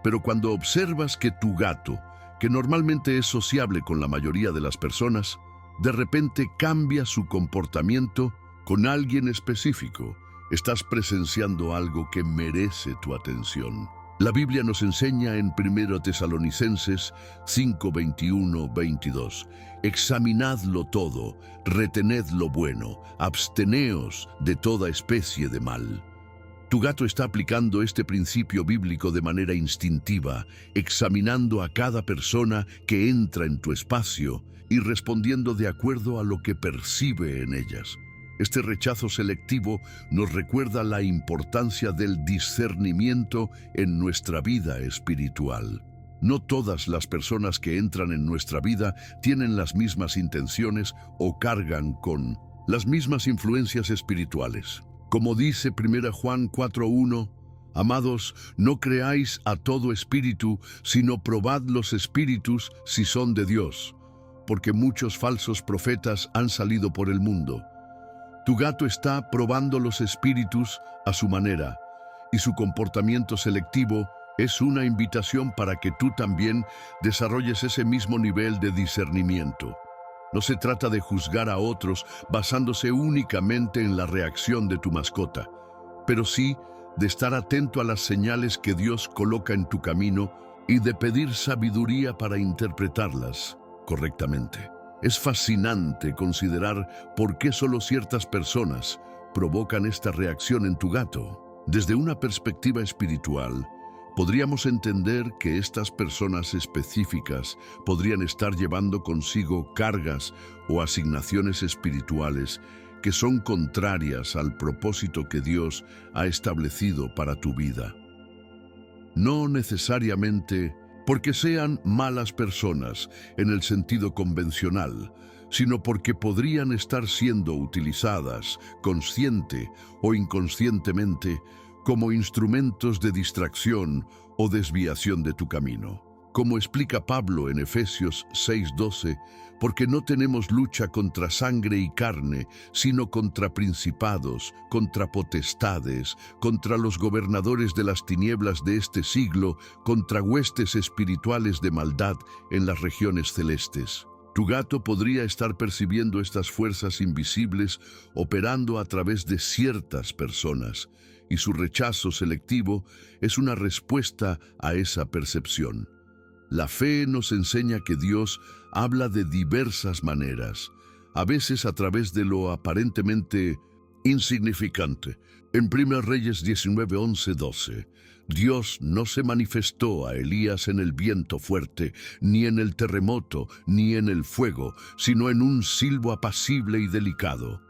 Pero cuando observas que tu gato, que normalmente es sociable con la mayoría de las personas, de repente cambia su comportamiento con alguien específico, estás presenciando algo que merece tu atención. La Biblia nos enseña en 1 Tesalonicenses 5, 21, 22, examinadlo todo, retened lo bueno, absteneos de toda especie de mal. Tu gato está aplicando este principio bíblico de manera instintiva, examinando a cada persona que entra en tu espacio y respondiendo de acuerdo a lo que percibe en ellas. Este rechazo selectivo nos recuerda la importancia del discernimiento en nuestra vida espiritual. No todas las personas que entran en nuestra vida tienen las mismas intenciones o cargan con las mismas influencias espirituales. Como dice 1 Juan 4:1, amados, no creáis a todo espíritu, sino probad los espíritus si son de Dios, porque muchos falsos profetas han salido por el mundo. Tu gato está probando los espíritus a su manera, y su comportamiento selectivo es una invitación para que tú también desarrolles ese mismo nivel de discernimiento. No se trata de juzgar a otros basándose únicamente en la reacción de tu mascota, pero sí de estar atento a las señales que Dios coloca en tu camino y de pedir sabiduría para interpretarlas correctamente. Es fascinante considerar por qué solo ciertas personas provocan esta reacción en tu gato. Desde una perspectiva espiritual, podríamos entender que estas personas específicas podrían estar llevando consigo cargas o asignaciones espirituales que son contrarias al propósito que Dios ha establecido para tu vida. No necesariamente porque sean malas personas en el sentido convencional, sino porque podrían estar siendo utilizadas consciente o inconscientemente como instrumentos de distracción o desviación de tu camino. Como explica Pablo en Efesios 6:12, porque no tenemos lucha contra sangre y carne, sino contra principados, contra potestades, contra los gobernadores de las tinieblas de este siglo, contra huestes espirituales de maldad en las regiones celestes. Tu gato podría estar percibiendo estas fuerzas invisibles operando a través de ciertas personas, y su rechazo selectivo es una respuesta a esa percepción. La fe nos enseña que Dios habla de diversas maneras, a veces a través de lo aparentemente insignificante. En 1 Reyes 19:11-12, Dios no se manifestó a Elías en el viento fuerte, ni en el terremoto, ni en el fuego, sino en un silbo apacible y delicado.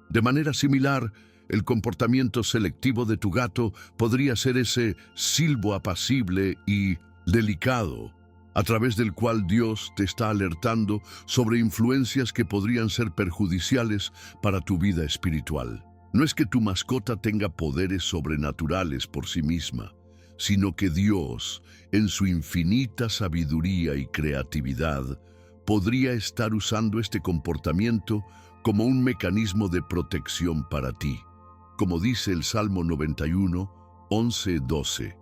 De manera similar, el comportamiento selectivo de tu gato podría ser ese silbo apacible y delicado, a través del cual Dios te está alertando sobre influencias que podrían ser perjudiciales para tu vida espiritual. No es que tu mascota tenga poderes sobrenaturales por sí misma, sino que Dios, en su infinita sabiduría y creatividad, podría estar usando este comportamiento como un mecanismo de protección para ti. Como dice el Salmo 91:11-12,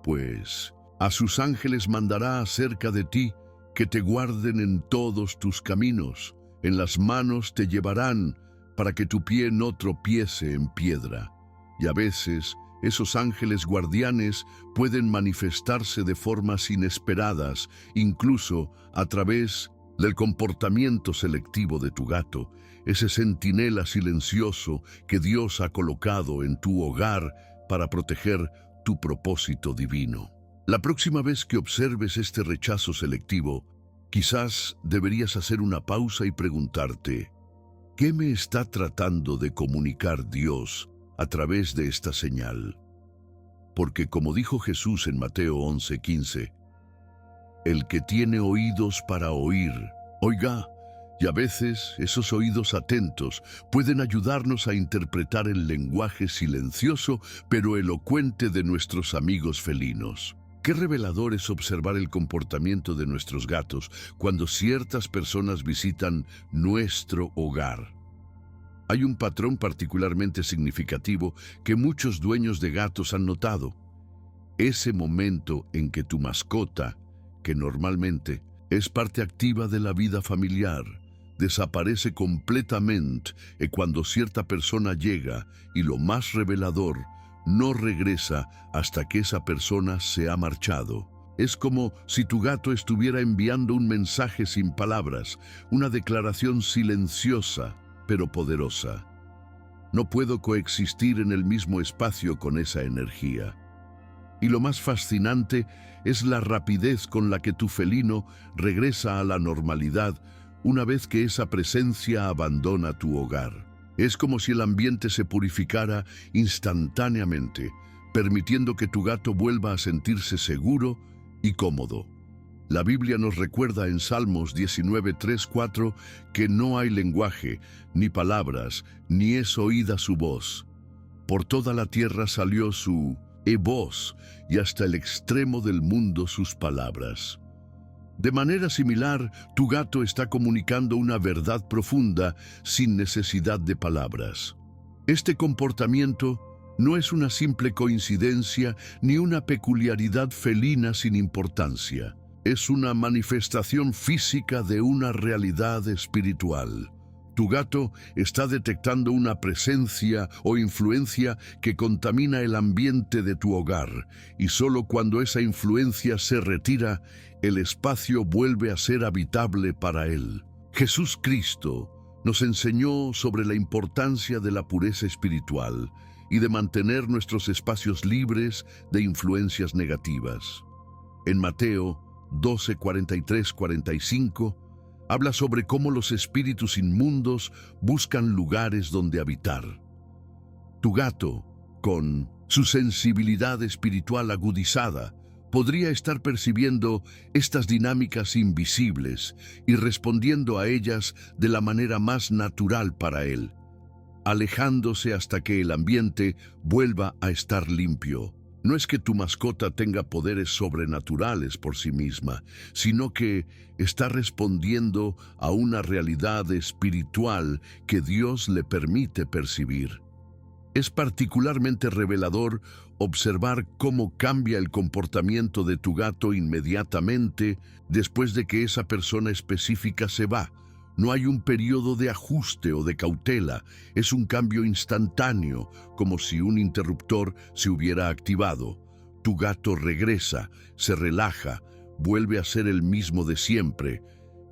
pues a sus ángeles mandará acerca de ti, que te guarden en todos tus caminos, en las manos te llevarán, para que tu pie no tropiece en piedra. Y a veces, esos ángeles guardianes pueden manifestarse de formas inesperadas, incluso a través del comportamiento selectivo de tu gato, ese centinela silencioso que Dios ha colocado en tu hogar para proteger tu propósito divino. La próxima vez que observes este rechazo selectivo, quizás deberías hacer una pausa y preguntarte, ¿qué me está tratando de comunicar Dios a través de esta señal? Porque como dijo Jesús en Mateo 11:15, el que tiene oídos para oír, oiga. Y a veces esos oídos atentos pueden ayudarnos a interpretar el lenguaje silencioso pero elocuente de nuestros amigos felinos. Qué revelador es observar el comportamiento de nuestros gatos cuando ciertas personas visitan nuestro hogar. Hay un patrón particularmente significativo que muchos dueños de gatos han notado. Ese momento en que tu mascota, que normalmente es parte activa de la vida familiar, desaparece completamente cuando cierta persona llega, y lo más revelador, no regresa hasta que esa persona se ha marchado. Es como si tu gato estuviera enviando un mensaje sin palabras, una declaración silenciosa pero poderosa. No puedo coexistir en el mismo espacio con esa energía. Y lo más fascinante es la rapidez con la que tu felino regresa a la normalidad una vez que esa presencia abandona tu hogar. Es como si el ambiente se purificara instantáneamente, permitiendo que tu gato vuelva a sentirse seguro y cómodo. La Biblia nos recuerda en Salmos 19:3-4 que no hay lenguaje, ni palabras, ni es oída su voz. Por toda la tierra salió su voz, y hasta el extremo del mundo sus palabras. De manera similar, tu gato está comunicando una verdad profunda sin necesidad de palabras. Este comportamiento no es una simple coincidencia ni una peculiaridad felina sin importancia. Es una manifestación física de una realidad espiritual. Tu gato está detectando una presencia o influencia que contamina el ambiente de tu hogar, y solo cuando esa influencia se retira, el espacio vuelve a ser habitable para él. Jesús Cristo nos enseñó sobre la importancia de la pureza espiritual y de mantener nuestros espacios libres de influencias negativas. En Mateo 12:43-45, habla sobre cómo los espíritus inmundos buscan lugares donde habitar. Tu gato, con su sensibilidad espiritual agudizada, podría estar percibiendo estas dinámicas invisibles y respondiendo a ellas de la manera más natural para él. alejándose hasta que el ambiente vuelva a estar limpio. No es que tu mascota tenga poderes sobrenaturales por sí misma, sino que está respondiendo a una realidad espiritual que Dios le permite percibir. Es particularmente revelador observar cómo cambia el comportamiento de tu gato inmediatamente después de que esa persona específica se va. No hay un periodo de ajuste o de cautela, es un cambio instantáneo, como si un interruptor se hubiera activado. Tu gato regresa, se relaja, vuelve a ser el mismo de siempre.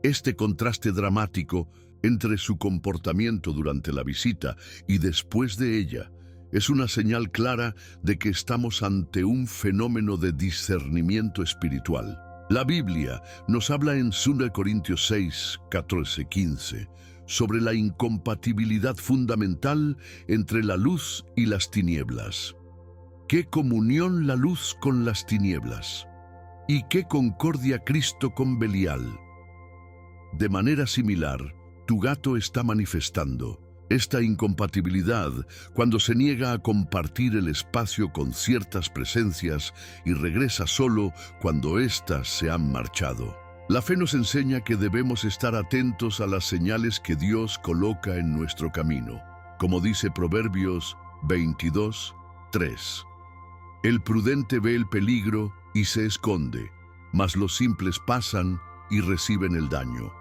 Este contraste dramático entre su comportamiento durante la visita y después de ella es una señal clara de que estamos ante un fenómeno de discernimiento espiritual. La Biblia nos habla en 2 Corintios 6, 14, 15 sobre la incompatibilidad fundamental entre la luz y las tinieblas. ¿Qué comunión la luz con las tinieblas? ¿Y qué concordia Cristo con Belial? De manera similar, tu gato está manifestando esta incompatibilidad cuando se niega a compartir el espacio con ciertas presencias y regresa solo cuando éstas se han marchado. La fe nos enseña que debemos estar atentos a las señales que Dios coloca en nuestro camino. Como dice Proverbios 22, 3. El prudente ve el peligro y se esconde, mas los simples pasan y reciben el daño.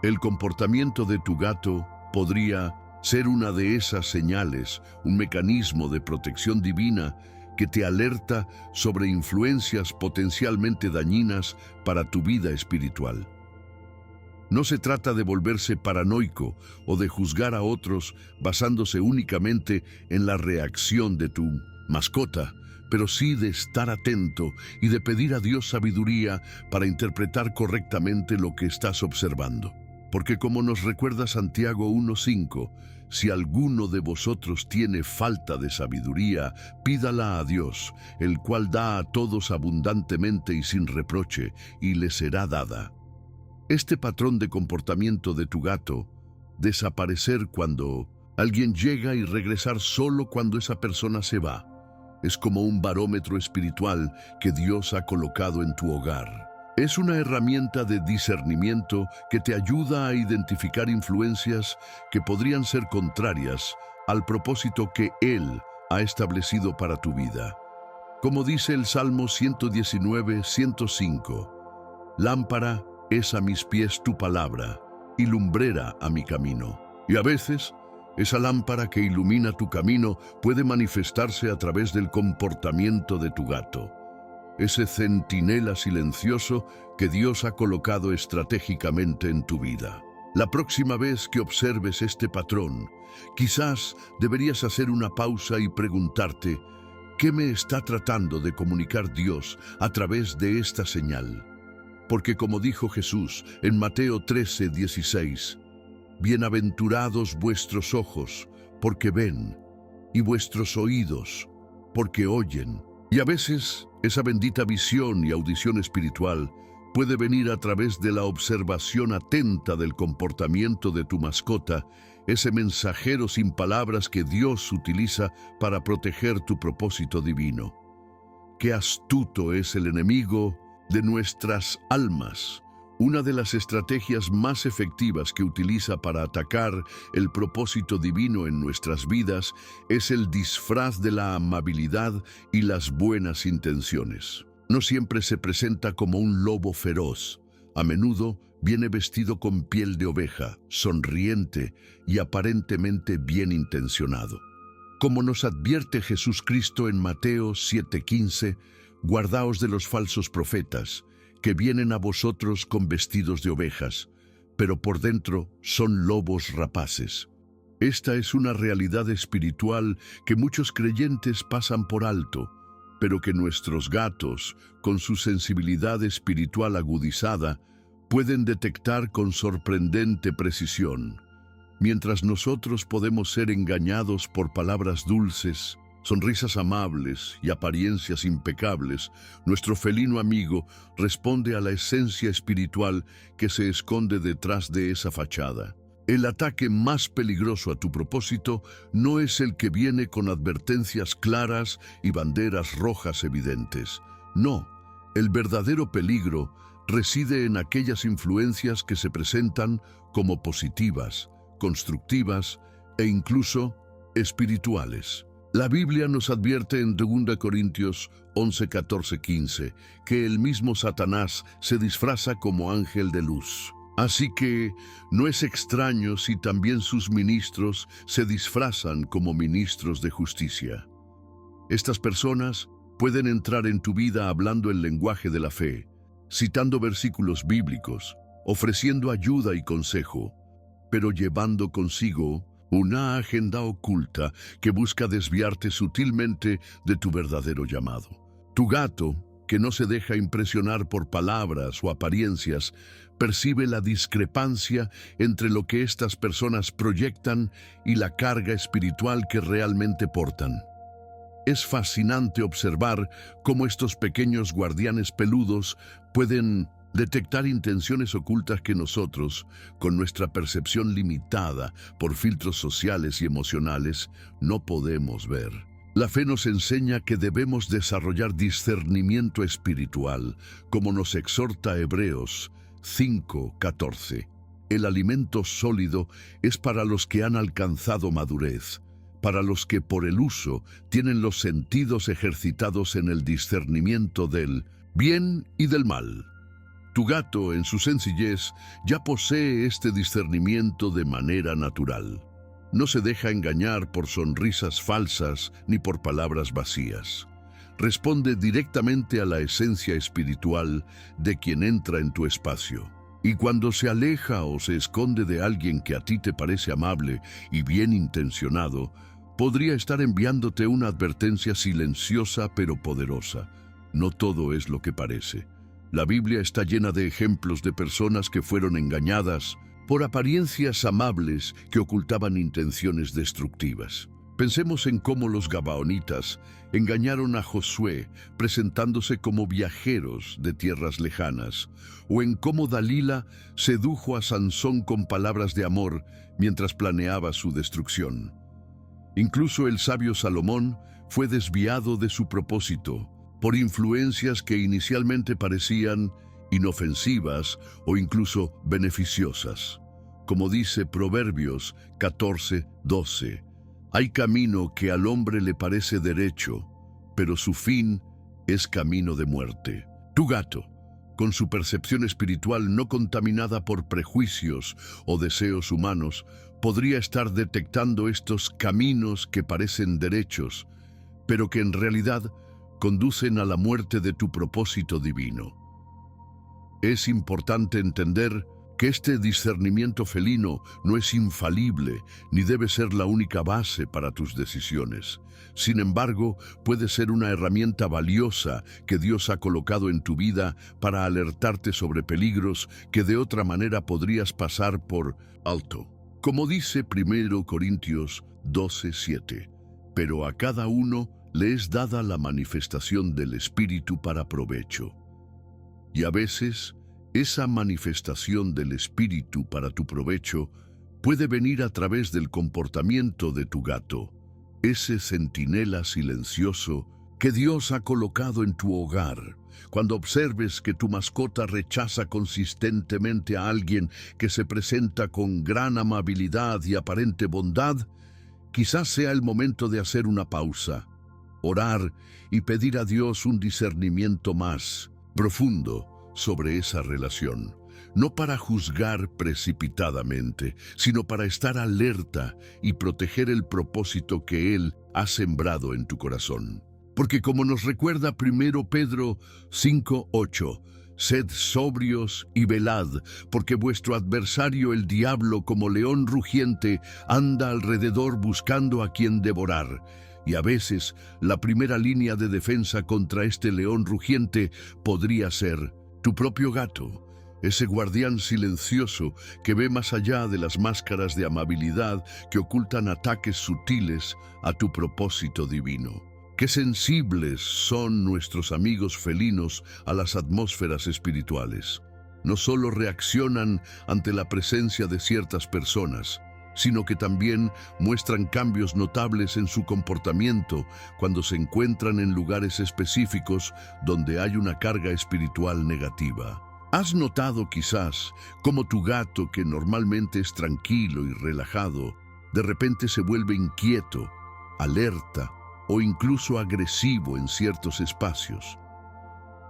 El comportamiento de tu gato podría ser una de esas señales, un mecanismo de protección divina que te alerta sobre influencias potencialmente dañinas para tu vida espiritual. No se trata de volverse paranoico o de juzgar a otros basándose únicamente en la reacción de tu mascota, pero sí de estar atento y de pedir a Dios sabiduría para interpretar correctamente lo que estás observando. Porque como nos recuerda Santiago 1:5, si alguno de vosotros tiene falta de sabiduría, pídala a Dios, el cual da a todos abundantemente y sin reproche, y le será dada. Este patrón de comportamiento de tu gato, desaparecer cuando alguien llega y regresar solo cuando esa persona se va, es como un barómetro espiritual que Dios ha colocado en tu hogar. Es una herramienta de discernimiento que te ayuda a identificar influencias que podrían ser contrarias al propósito que Él ha establecido para tu vida. Como dice el Salmo 119, 105, lámpara es a mis pies tu palabra y lumbrera a mi camino. Y a veces, esa lámpara que ilumina tu camino puede manifestarse a través del comportamiento de tu gato. Ese centinela silencioso que Dios ha colocado estratégicamente en tu vida. La próxima vez que observes este patrón, quizás deberías hacer una pausa y preguntarte, ¿qué me está tratando de comunicar Dios a través de esta señal? Porque como dijo Jesús en Mateo 13, 16, bienaventurados vuestros ojos, porque ven, y vuestros oídos, porque oyen. Y a veces, esa bendita visión y audición espiritual puede venir a través de la observación atenta del comportamiento de tu mascota, ese mensajero sin palabras que Dios utiliza para proteger tu propósito divino. Qué astuto es el enemigo de nuestras almas. Una de las estrategias más efectivas que utiliza para atacar el propósito divino en nuestras vidas es el disfraz de la amabilidad y las buenas intenciones. No siempre se presenta como un lobo feroz. A menudo viene vestido con piel de oveja, sonriente y aparentemente bien intencionado. Como nos advierte Jesús Cristo en Mateo 7:15, guardaos de los falsos profetas, que vienen a vosotros con vestidos de ovejas, pero por dentro son lobos rapaces. Esta es una realidad espiritual que muchos creyentes pasan por alto, pero que nuestros gatos, con su sensibilidad espiritual agudizada, pueden detectar con sorprendente precisión. Mientras nosotros podemos ser engañados por palabras dulces, sonrisas amables y apariencias impecables, nuestro felino amigo responde a la esencia espiritual que se esconde detrás de esa fachada. El ataque más peligroso a tu propósito no es el que viene con advertencias claras y banderas rojas evidentes. No, el verdadero peligro reside en aquellas influencias que se presentan como positivas, constructivas e incluso espirituales. La Biblia nos advierte en 2 Corintios 11, 14, 15 que el mismo Satanás se disfraza como ángel de luz. Así que no es extraño si también sus ministros se disfrazan como ministros de justicia. Estas personas pueden entrar en tu vida hablando el lenguaje de la fe, citando versículos bíblicos, ofreciendo ayuda y consejo, pero llevando consigo una agenda oculta que busca desviarte sutilmente de tu verdadero llamado. Tu gato, que no se deja impresionar por palabras o apariencias, percibe la discrepancia entre lo que estas personas proyectan y la carga espiritual que realmente portan. Es fascinante observar cómo estos pequeños guardianes peludos pueden detectar intenciones ocultas que nosotros, con nuestra percepción limitada por filtros sociales y emocionales, no podemos ver. La fe nos enseña que debemos desarrollar discernimiento espiritual, como nos exhorta Hebreos 5:14. El alimento sólido es para los que han alcanzado madurez, para los que por el uso tienen los sentidos ejercitados en el discernimiento del bien y del mal. Tu gato, en su sencillez, ya posee este discernimiento de manera natural. No se deja engañar por sonrisas falsas ni por palabras vacías. Responde directamente a la esencia espiritual de quien entra en tu espacio. Y cuando se aleja o se esconde de alguien que a ti te parece amable y bien intencionado, podría estar enviándote una advertencia silenciosa pero poderosa. No todo es lo que parece. La Biblia está llena de ejemplos de personas que fueron engañadas por apariencias amables que ocultaban intenciones destructivas. Pensemos en cómo los gabaonitas engañaron a Josué presentándose como viajeros de tierras lejanas, o en cómo Dalila sedujo a Sansón con palabras de amor mientras planeaba su destrucción. Incluso el sabio Salomón fue desviado de su propósito por influencias que inicialmente parecían inofensivas o incluso beneficiosas. Como dice Proverbios 14:12, hay camino que al hombre le parece derecho, pero su fin es camino de muerte. Tu gato, con su percepción espiritual no contaminada por prejuicios o deseos humanos, podría estar detectando estos caminos que parecen derechos, pero que en realidad conducen a la muerte de tu propósito divino. Es importante entender que este discernimiento felino no es infalible ni debe ser la única base para tus decisiones. Sin embargo, puede ser una herramienta valiosa que Dios ha colocado en tu vida para alertarte sobre peligros que de otra manera podrías pasar por alto. Como dice 1 Corintios 12:7, pero a cada uno le es dada la manifestación del Espíritu para provecho. Y a veces, esa manifestación del Espíritu para tu provecho puede venir a través del comportamiento de tu gato, ese centinela silencioso que Dios ha colocado en tu hogar. Cuando observes que tu mascota rechaza consistentemente a alguien que se presenta con gran amabilidad y aparente bondad, quizás sea el momento de hacer una pausa, orar y pedir a Dios un discernimiento más profundo sobre esa relación, no para juzgar precipitadamente, sino para estar alerta y proteger el propósito que Él ha sembrado en tu corazón. Porque como nos recuerda 1 Pedro 5:8, sed sobrios y velad, porque vuestro adversario el diablo como león rugiente anda alrededor buscando a quien devorar. Y a veces la primera línea de defensa contra este león rugiente podría ser tu propio gato, ese guardián silencioso que ve más allá de las máscaras de amabilidad que ocultan ataques sutiles a tu propósito divino. Qué sensibles son nuestros amigos felinos a las atmósferas espirituales. no solo reaccionan ante la presencia de ciertas personas, sino que también muestran cambios notables en su comportamiento cuando se encuentran en lugares específicos donde hay una carga espiritual negativa. ¿Has notado quizás cómo tu gato, que normalmente es tranquilo y relajado, de repente se vuelve inquieto, alerta o incluso agresivo en ciertos espacios?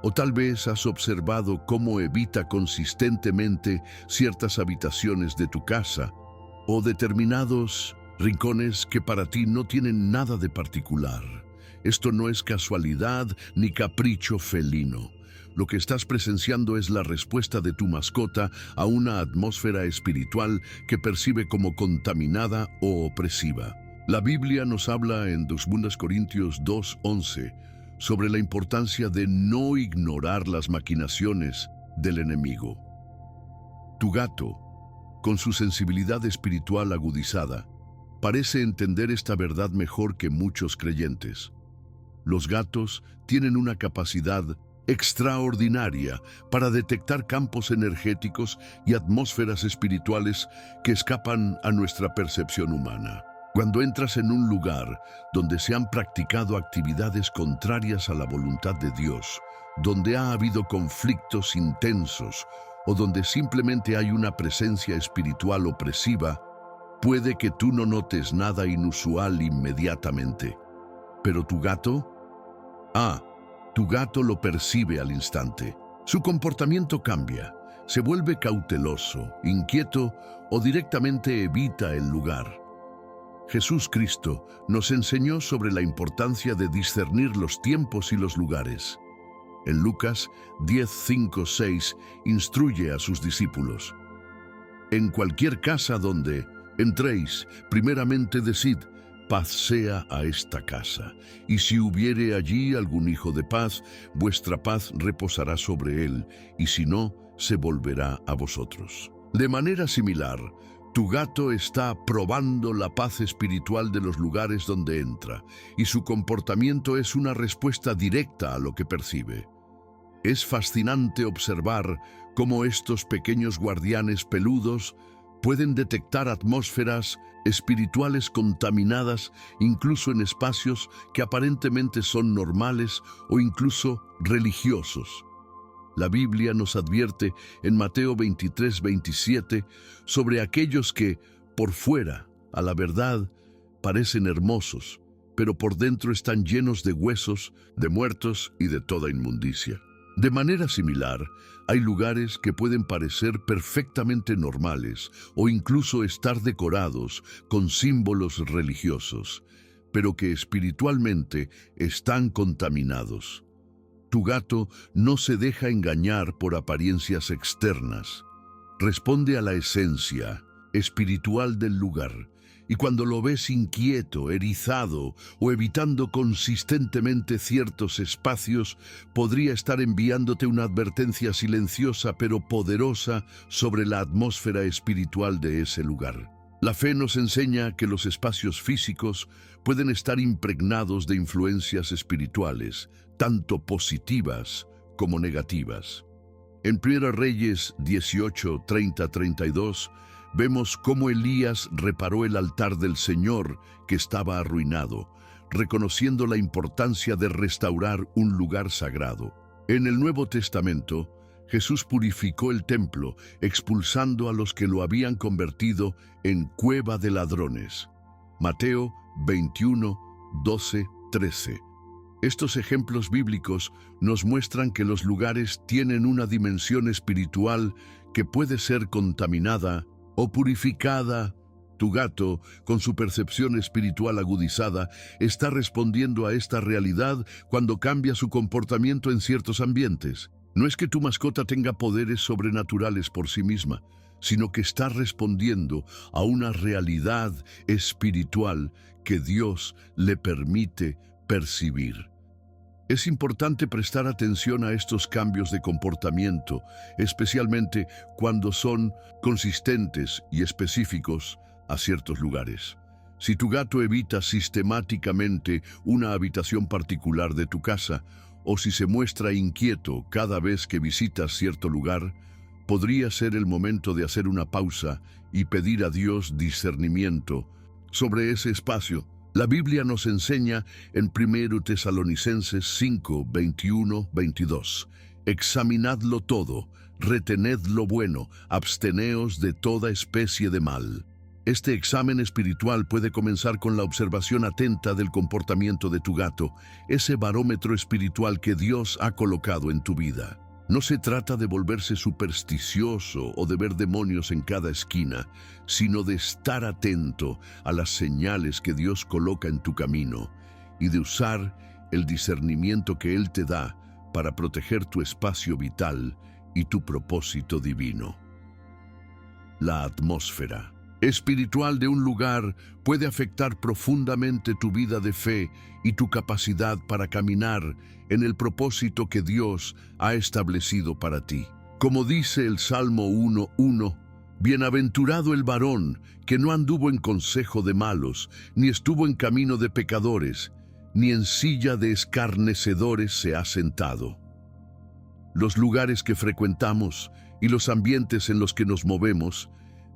O tal vez has observado cómo evita consistentemente ciertas habitaciones de tu casa o determinados rincones que para ti no tienen nada de particular. Esto no es casualidad ni capricho felino. Lo que estás presenciando es la respuesta de tu mascota a una atmósfera espiritual que percibe como contaminada o opresiva. La Biblia nos habla en 2 Corintios 2:11 sobre la importancia de no ignorar las maquinaciones del enemigo. Tu gato, con su sensibilidad espiritual agudizada, parece entender esta verdad mejor que muchos creyentes. Los gatos tienen una capacidad extraordinaria para detectar campos energéticos y atmósferas espirituales que escapan a nuestra percepción humana. Cuando entras en un lugar donde se han practicado actividades contrarias a la voluntad de Dios, donde ha habido conflictos intensos o donde simplemente hay una presencia espiritual opresiva, puede que tú no notes nada inusual inmediatamente. ¿Pero tu gato? Tu gato lo percibe al instante. Su comportamiento cambia, se vuelve cauteloso, inquieto o directamente evita el lugar. Jesús Cristo nos enseñó sobre la importancia de discernir los tiempos y los lugares. En Lucas 10:5-6 instruye a sus discípulos: en cualquier casa donde entréis, primeramente decid, paz sea a esta casa. Y si hubiere allí algún hijo de paz, vuestra paz reposará sobre él, y si no, se volverá a vosotros. De manera similar, tu gato está probando la paz espiritual de los lugares donde entra, y su comportamiento es una respuesta directa a lo que percibe. Es fascinante observar cómo estos pequeños guardianes peludos pueden detectar atmósferas espirituales contaminadas incluso en espacios que aparentemente son normales o incluso religiosos. La Biblia nos advierte en Mateo 23:27 sobre aquellos que, por fuera, a la verdad, parecen hermosos, pero por dentro están llenos de huesos, de muertos y de toda inmundicia. De manera similar, hay lugares que pueden parecer perfectamente normales o incluso estar decorados con símbolos religiosos, pero que espiritualmente están contaminados. Tu gato no se deja engañar por apariencias externas. Responde a la esencia espiritual del lugar. Y cuando lo ves inquieto, erizado o evitando consistentemente ciertos espacios, podría estar enviándote una advertencia silenciosa pero poderosa sobre la atmósfera espiritual de ese lugar. La fe nos enseña que los espacios físicos pueden estar impregnados de influencias espirituales, tanto positivas como negativas. En 1 Reyes 18:30-32, vemos cómo Elías reparó el altar del Señor que estaba arruinado, reconociendo la importancia de restaurar un lugar sagrado. En el Nuevo Testamento, Jesús purificó el templo, expulsando a los que lo habían convertido en cueva de ladrones. Mateo 21:12-13. Estos ejemplos bíblicos nos muestran que los lugares tienen una dimensión espiritual que puede ser contaminada o purificada. Tu gato, con su percepción espiritual agudizada, está respondiendo a esta realidad cuando cambia su comportamiento en ciertos ambientes. No es que tu mascota tenga poderes sobrenaturales por sí misma, sino que está respondiendo a una realidad espiritual que Dios le permite percibir. Es importante prestar atención a estos cambios de comportamiento, especialmente cuando son consistentes y específicos a ciertos lugares. Si tu gato evita sistemáticamente una habitación particular de tu casa, o si se muestra inquieto cada vez que visitas cierto lugar, podría ser el momento de hacer una pausa y pedir a Dios discernimiento sobre ese espacio. La Biblia nos enseña en 1 Tesalonicenses 5, 21, 22. Examinadlo todo, retened lo bueno, absteneos de toda especie de mal. Este examen espiritual puede comenzar con la observación atenta del comportamiento de tu gato, ese barómetro espiritual que Dios ha colocado en tu vida. No se trata de volverse supersticioso o de ver demonios en cada esquina, sino de estar atento a las señales que Dios coloca en tu camino y de usar el discernimiento que Él te da para proteger tu espacio vital y tu propósito divino. La atmósfera espiritual de un lugar puede afectar profundamente tu vida de fe y tu capacidad para caminar en el propósito que Dios ha establecido para ti. Como dice el Salmo 1:1, bienaventurado el varón que no anduvo en consejo de malos, ni estuvo en camino de pecadores, ni en silla de escarnecedores se ha sentado. Los lugares que frecuentamos y los ambientes en los que nos movemos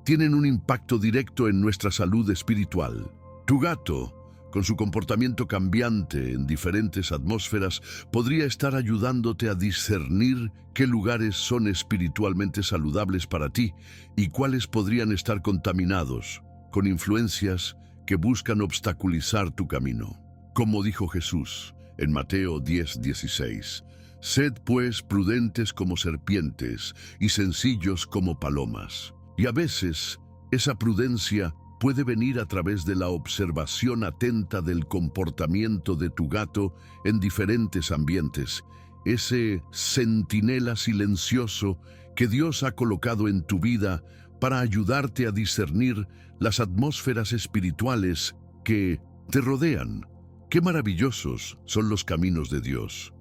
tienen un impacto directo en nuestra salud espiritual. Tu gato, con su comportamiento cambiante en diferentes atmósferas, podría estar ayudándote a discernir qué lugares son espiritualmente saludables para ti y cuáles podrían estar contaminados con influencias que buscan obstaculizar tu camino. Como dijo Jesús en Mateo 10:16, sed pues prudentes como serpientes y sencillos como palomas. Y a veces, esa prudencia puede venir a través de la observación atenta del comportamiento de tu gato en diferentes ambientes, ese centinela silencioso que Dios ha colocado en tu vida para ayudarte a discernir las atmósferas espirituales que te rodean. ¡Qué maravillosos son los caminos de Dios!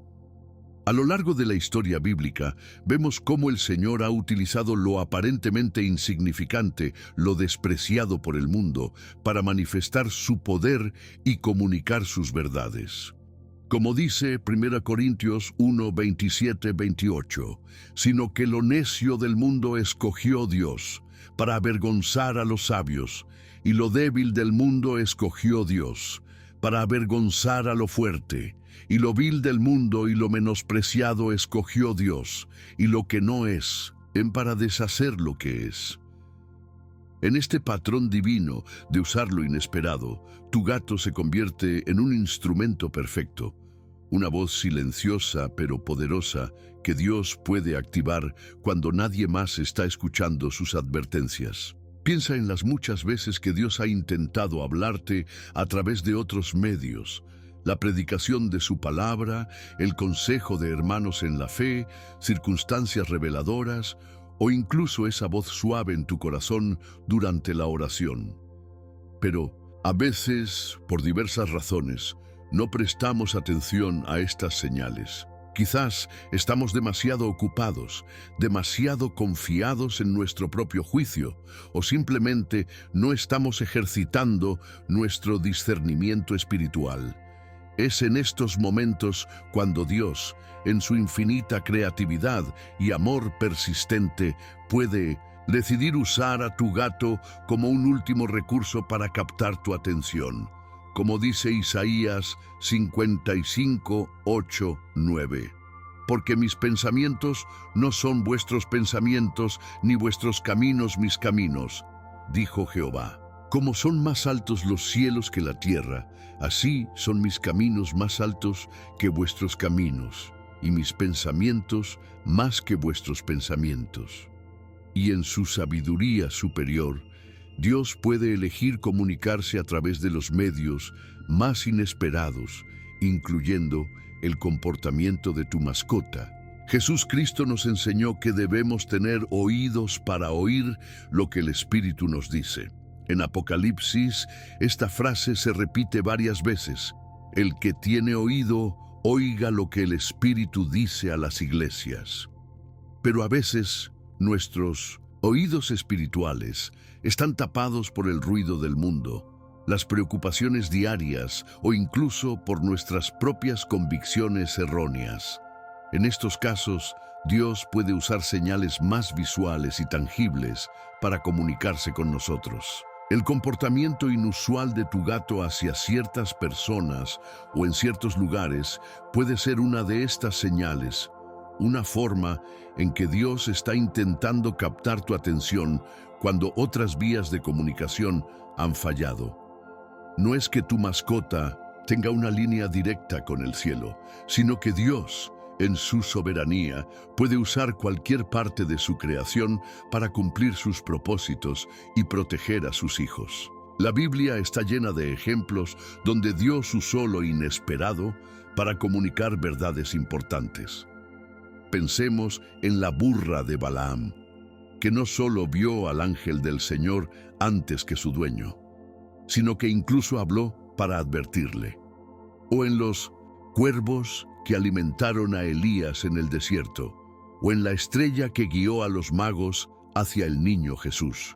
A lo largo de la historia bíblica, vemos cómo el Señor ha utilizado lo aparentemente insignificante, lo despreciado por el mundo, para manifestar su poder y comunicar sus verdades. Como dice 1 Corintios 1, 27, 28, sino que lo necio del mundo escogió Dios, para avergonzar a los sabios, y lo débil del mundo escogió Dios, para avergonzar a lo fuerte, y lo vil del mundo y lo menospreciado escogió Dios, y lo que no es, para deshacer lo que es. En este patrón divino de usar lo inesperado, tu gato se convierte en un instrumento perfecto, una voz silenciosa pero poderosa que Dios puede activar cuando nadie más está escuchando sus advertencias. Piensa en las muchas veces que Dios ha intentado hablarte a través de otros medios, la predicación de su palabra, el consejo de hermanos en la fe, circunstancias reveladoras o incluso esa voz suave en tu corazón durante la oración. Pero a veces, por diversas razones, no prestamos atención a estas señales. Quizás estamos demasiado ocupados, demasiado confiados en nuestro propio juicio, o simplemente no estamos ejercitando nuestro discernimiento espiritual. Es en estos momentos cuando Dios, en su infinita creatividad y amor persistente, puede decidir usar a tu gato como un último recurso para captar tu atención. Como dice Isaías 55, 8, 9. Porque mis pensamientos no son vuestros pensamientos, ni vuestros caminos mis caminos, dijo Jehová. Como son más altos los cielos que la tierra, así son mis caminos más altos que vuestros caminos, y mis pensamientos más que vuestros pensamientos. Y en su sabiduría superior, Dios puede elegir comunicarse a través de los medios más inesperados, incluyendo el comportamiento de tu mascota. Jesús Cristo nos enseñó que debemos tener oídos para oír lo que el Espíritu nos dice. En Apocalipsis, esta frase se repite varias veces. El que tiene oído, oiga lo que el Espíritu dice a las iglesias. Pero a veces, nuestros oídos espirituales están tapados por el ruido del mundo, las preocupaciones diarias o incluso por nuestras propias convicciones erróneas. En estos casos, Dios puede usar señales más visuales y tangibles para comunicarse con nosotros. El comportamiento inusual de tu gato hacia ciertas personas o en ciertos lugares puede ser una de estas señales, una forma en que Dios está intentando captar tu atención cuando otras vías de comunicación han fallado. No es que tu mascota tenga una línea directa con el cielo, sino que Dios, en su soberanía, puede usar cualquier parte de su creación para cumplir sus propósitos y proteger a sus hijos. La Biblia está llena de ejemplos donde Dios usó lo inesperado para comunicar verdades importantes. Pensemos en la burra de Balaam, que no solo vio al ángel del Señor antes que su dueño, sino que incluso habló para advertirle. O en los cuervos que alimentaron a Elías en el desierto, o en la estrella que guió a los magos hacia el niño Jesús.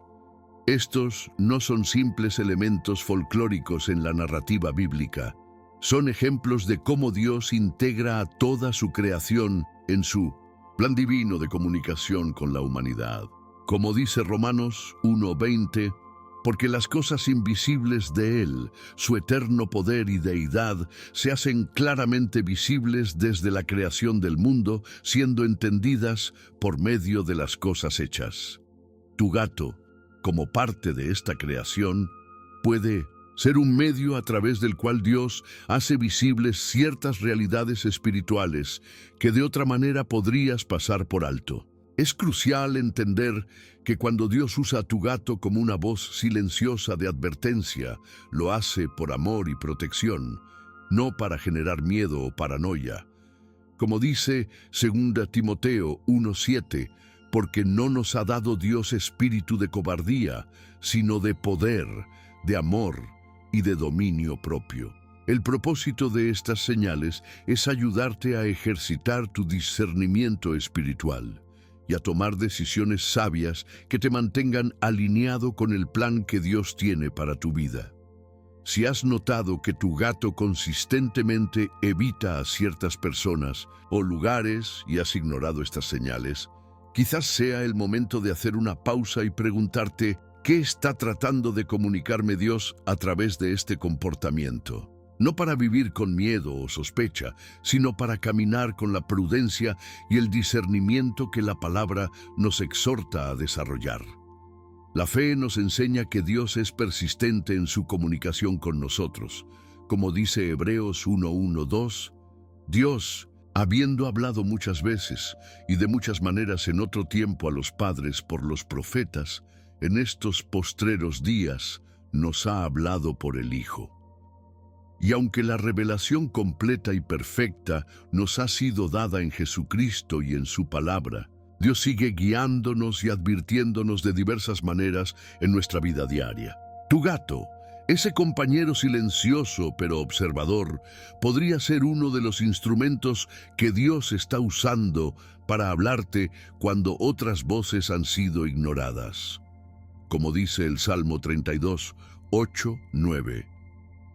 Estos no son simples elementos folclóricos en la narrativa bíblica, son ejemplos de cómo Dios integra a toda su creación en su plan divino de comunicación con la humanidad. Como dice Romanos 1:20, porque las cosas invisibles de Él, su eterno poder y deidad, se hacen claramente visibles desde la creación del mundo, siendo entendidas por medio de las cosas hechas. Tu gato, como parte de esta creación, puede ser un medio a través del cual Dios hace visibles ciertas realidades espirituales que de otra manera podrías pasar por alto. Es crucial entender que cuando Dios usa a tu gato como una voz silenciosa de advertencia, lo hace por amor y protección, no para generar miedo o paranoia. Como dice 2 Timoteo 1:7, porque no nos ha dado Dios espíritu de cobardía, sino de poder, de amor y de dominio propio. El propósito de estas señales es ayudarte a ejercitar tu discernimiento espiritual y a tomar decisiones sabias que te mantengan alineado con el plan que Dios tiene para tu vida. Si has notado que tu gato consistentemente evita a ciertas personas o lugares y has ignorado estas señales, quizás sea el momento de hacer una pausa y preguntarte, ¿qué está tratando de comunicarme Dios a través de este comportamiento? No para vivir con miedo o sospecha, sino para caminar con la prudencia y el discernimiento que la palabra nos exhorta a desarrollar. La fe nos enseña que Dios es persistente en su comunicación con nosotros. Como dice Hebreos 1:1-2, Dios, habiendo hablado muchas veces y de muchas maneras en otro tiempo a los padres por los profetas, en estos postreros días nos ha hablado por el Hijo. Y aunque la revelación completa y perfecta nos ha sido dada en Jesucristo y en su palabra, Dios sigue guiándonos y advirtiéndonos de diversas maneras en nuestra vida diaria. Tu gato, ese compañero silencioso pero observador, podría ser uno de los instrumentos que Dios está usando para hablarte cuando otras voces han sido ignoradas. Como dice el Salmo 32, 8, 9.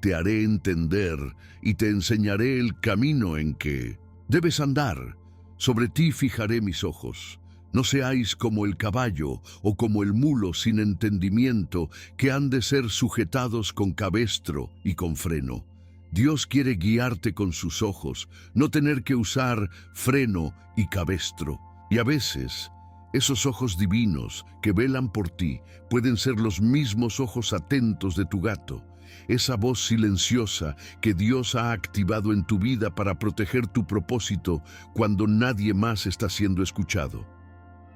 Te haré entender y te enseñaré el camino en que debes andar. Sobre ti fijaré mis ojos. No seáis como el caballo o como el mulo sin entendimiento, que han de ser sujetados con cabestro y con freno. Dios quiere guiarte con sus ojos, no tener que usar freno y cabestro. Y a veces, esos ojos divinos que velan por ti pueden ser los mismos ojos atentos de tu gato. Esa voz silenciosa que Dios ha activado en tu vida para proteger tu propósito cuando nadie más está siendo escuchado.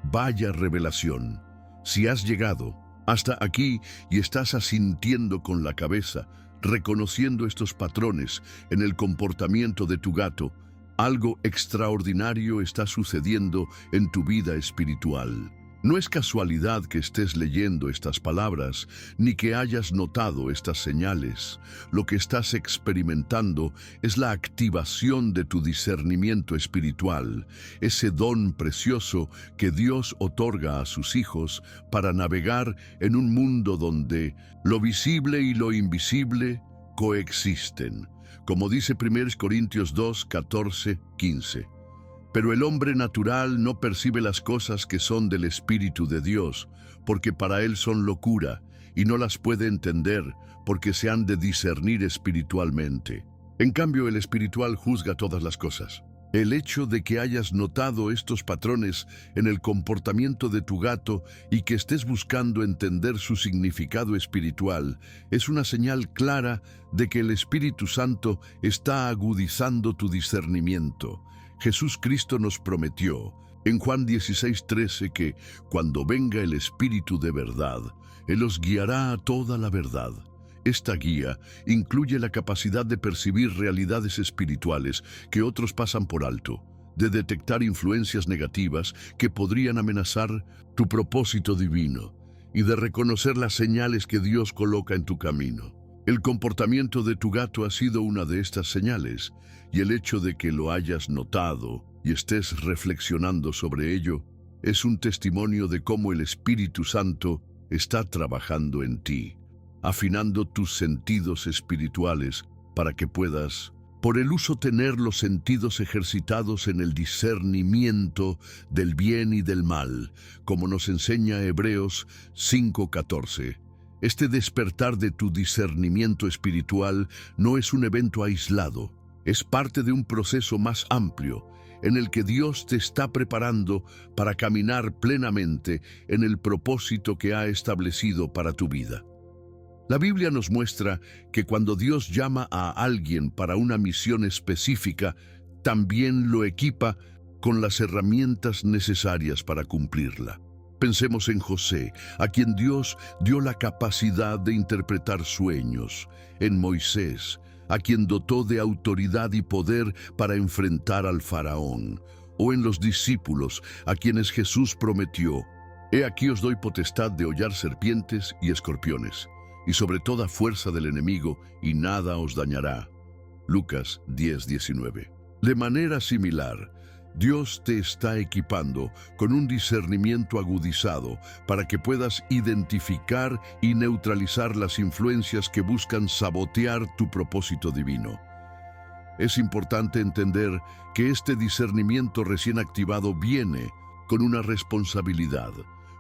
Vaya revelación. Si has llegado hasta aquí y estás asintiendo con la cabeza, reconociendo estos patrones en el comportamiento de tu gato, algo extraordinario está sucediendo en tu vida espiritual. No es casualidad que estés leyendo estas palabras, ni que hayas notado estas señales. Lo que estás experimentando es la activación de tu discernimiento espiritual, ese don precioso que Dios otorga a sus hijos para navegar en un mundo donde lo visible y lo invisible coexisten. Como dice 1 Corintios 2, 14, 15. Pero el hombre natural no percibe las cosas que son del Espíritu de Dios, porque para él son locura, y no las puede entender, porque se han de discernir espiritualmente. En cambio, el espiritual juzga todas las cosas. El hecho de que hayas notado estos patrones en el comportamiento de tu gato y que estés buscando entender su significado espiritual es una señal clara de que el Espíritu Santo está agudizando tu discernimiento. Jesús Cristo nos prometió en Juan 16:13 que cuando venga el Espíritu de verdad, Él os guiará a toda la verdad. Esta guía incluye la capacidad de percibir realidades espirituales que otros pasan por alto, de detectar influencias negativas que podrían amenazar tu propósito divino y de reconocer las señales que Dios coloca en tu camino. El comportamiento de tu gato ha sido una de estas señales, y el hecho de que lo hayas notado y estés reflexionando sobre ello es un testimonio de cómo el Espíritu Santo está trabajando en ti, afinando tus sentidos espirituales para que puedas, por el uso, tener los sentidos ejercitados en el discernimiento del bien y del mal, como nos enseña Hebreos 5:14. Este despertar de tu discernimiento espiritual no es un evento aislado, es parte de un proceso más amplio en el que Dios te está preparando para caminar plenamente en el propósito que ha establecido para tu vida. La Biblia nos muestra que cuando Dios llama a alguien para una misión específica, también lo equipa con las herramientas necesarias para cumplirla. Pensemos en José, a quien Dios dio la capacidad de interpretar sueños, en Moisés, a quien dotó de autoridad y poder para enfrentar al faraón, o en los discípulos, a quienes Jesús prometió: «He aquí os doy potestad de hollar serpientes y escorpiones, y sobre toda fuerza del enemigo, y nada os dañará». Lucas 10:19. De manera similar, Dios te está equipando con un discernimiento agudizado para que puedas identificar y neutralizar las influencias que buscan sabotear tu propósito divino. Es importante entender que este discernimiento recién activado viene con una responsabilidad.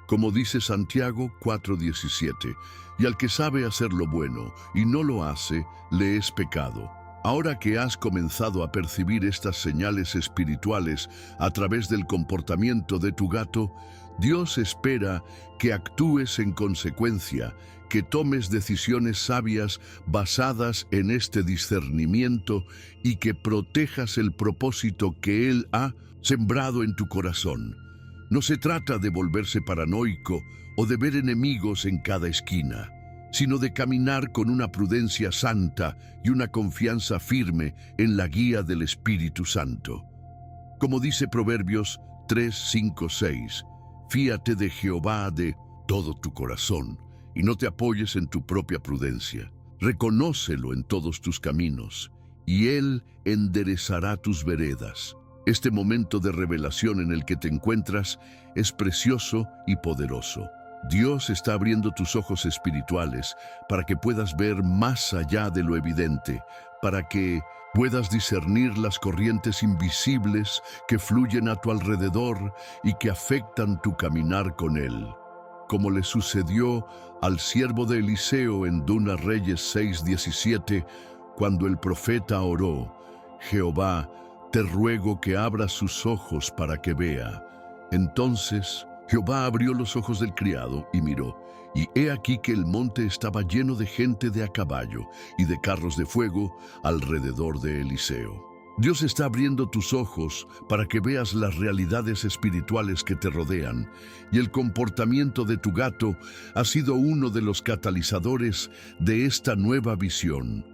Como dice Santiago 4:17, y al que sabe hacer lo bueno y no lo hace, le es pecado. Ahora que has comenzado a percibir estas señales espirituales a través del comportamiento de tu gato, Dios espera que actúes en consecuencia, que tomes decisiones sabias basadas en este discernimiento y que protejas el propósito que Él ha sembrado en tu corazón. No se trata de volverse paranoico o de ver enemigos en cada esquina, sino de caminar con una prudencia santa y una confianza firme en la guía del Espíritu Santo. Como dice Proverbios 3:5-6, fíate de Jehová de todo tu corazón y no te apoyes en tu propia prudencia. Reconócelo en todos tus caminos y Él enderezará tus veredas. Este momento de revelación en el que te encuentras es precioso y poderoso. Dios está abriendo tus ojos espirituales para que puedas ver más allá de lo evidente, para que puedas discernir las corrientes invisibles que fluyen a tu alrededor y que afectan tu caminar con Él. Como le sucedió al siervo de Eliseo en 2 Reyes 6:17, cuando el profeta oró: «Jehová, te ruego que abras sus ojos para que vea». Entonces Jehová abrió los ojos del criado y miró, y he aquí que el monte estaba lleno de gente de a caballo y de carros de fuego alrededor de Eliseo. Dios está abriendo tus ojos para que veas las realidades espirituales que te rodean, y el comportamiento de tu gato ha sido uno de los catalizadores de esta nueva visión.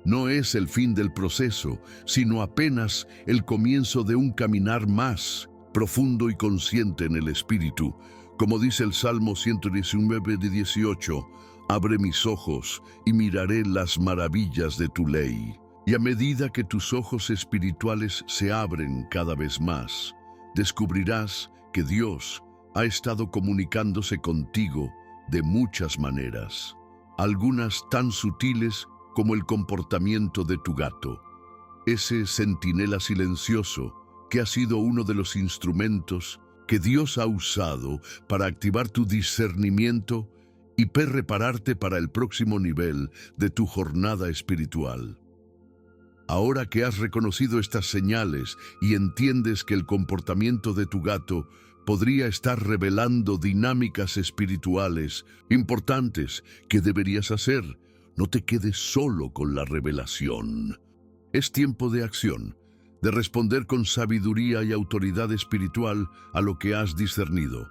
No es el fin del proceso, sino apenas el comienzo de un caminar más profundo y consciente en el Espíritu. Como dice el Salmo 119:18, abre mis ojos y miraré las maravillas de tu ley. Y a medida que tus ojos espirituales se abren cada vez más, descubrirás que Dios ha estado comunicándose contigo de muchas maneras, algunas tan sutiles como el comportamiento de tu gato, ese centinela silencioso que ha sido uno de los instrumentos que Dios ha usado para activar tu discernimiento y prepararte para el próximo nivel de tu jornada espiritual. Ahora que has reconocido estas señales y entiendes que el comportamiento de tu gato podría estar revelando dinámicas espirituales importantes que deberías hacer, no te quedes solo con la revelación. Es tiempo de acción, de responder con sabiduría y autoridad espiritual a lo que has discernido.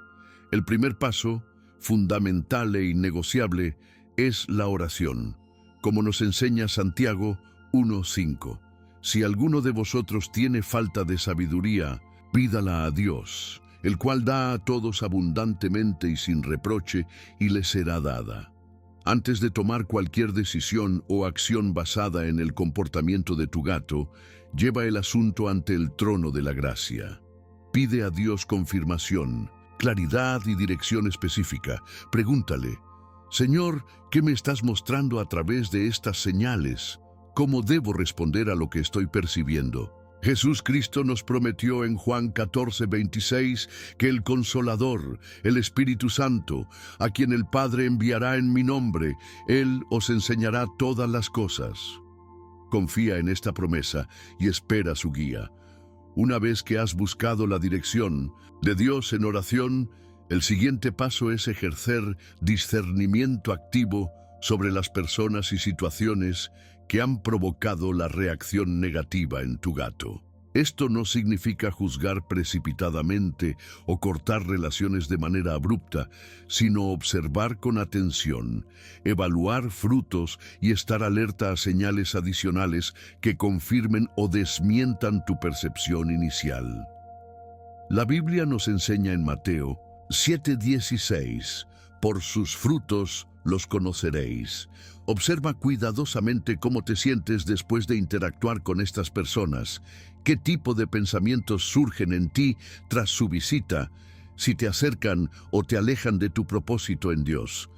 El primer paso, fundamental e innegociable, es la oración, como nos enseña Santiago 1:5. Si alguno de vosotros tiene falta de sabiduría, pídala a Dios, el cual da a todos abundantemente y sin reproche, y le será dada. Antes de tomar cualquier decisión o acción basada en el comportamiento de tu gato, lleva el asunto ante el trono de la gracia. Pide a Dios confirmación, claridad y dirección específica. Pregúntale: Señor, ¿qué me estás mostrando a través de estas señales? ¿Cómo debo responder a lo que estoy percibiendo? Jesús Cristo nos prometió en Juan 14:26 que el Consolador, el Espíritu Santo, a quien el Padre enviará en mi nombre, Él os enseñará todas las cosas. Confía en esta promesa y espera su guía. Una vez que has buscado la dirección de Dios en oración, el siguiente paso es ejercer discernimiento activo sobre las personas y situaciones que han provocado la reacción negativa en tu gato. Esto no significa juzgar precipitadamente o cortar relaciones de manera abrupta, sino observar con atención, evaluar frutos y estar alerta a señales adicionales que confirmen o desmientan tu percepción inicial. La Biblia nos enseña en Mateo 7:16, por sus frutos los conoceréis. Observa cuidadosamente cómo te sientes después de interactuar con estas personas, qué tipo de pensamientos surgen en ti tras su visita, si te acercan o te alejan de tu propósito en Dios.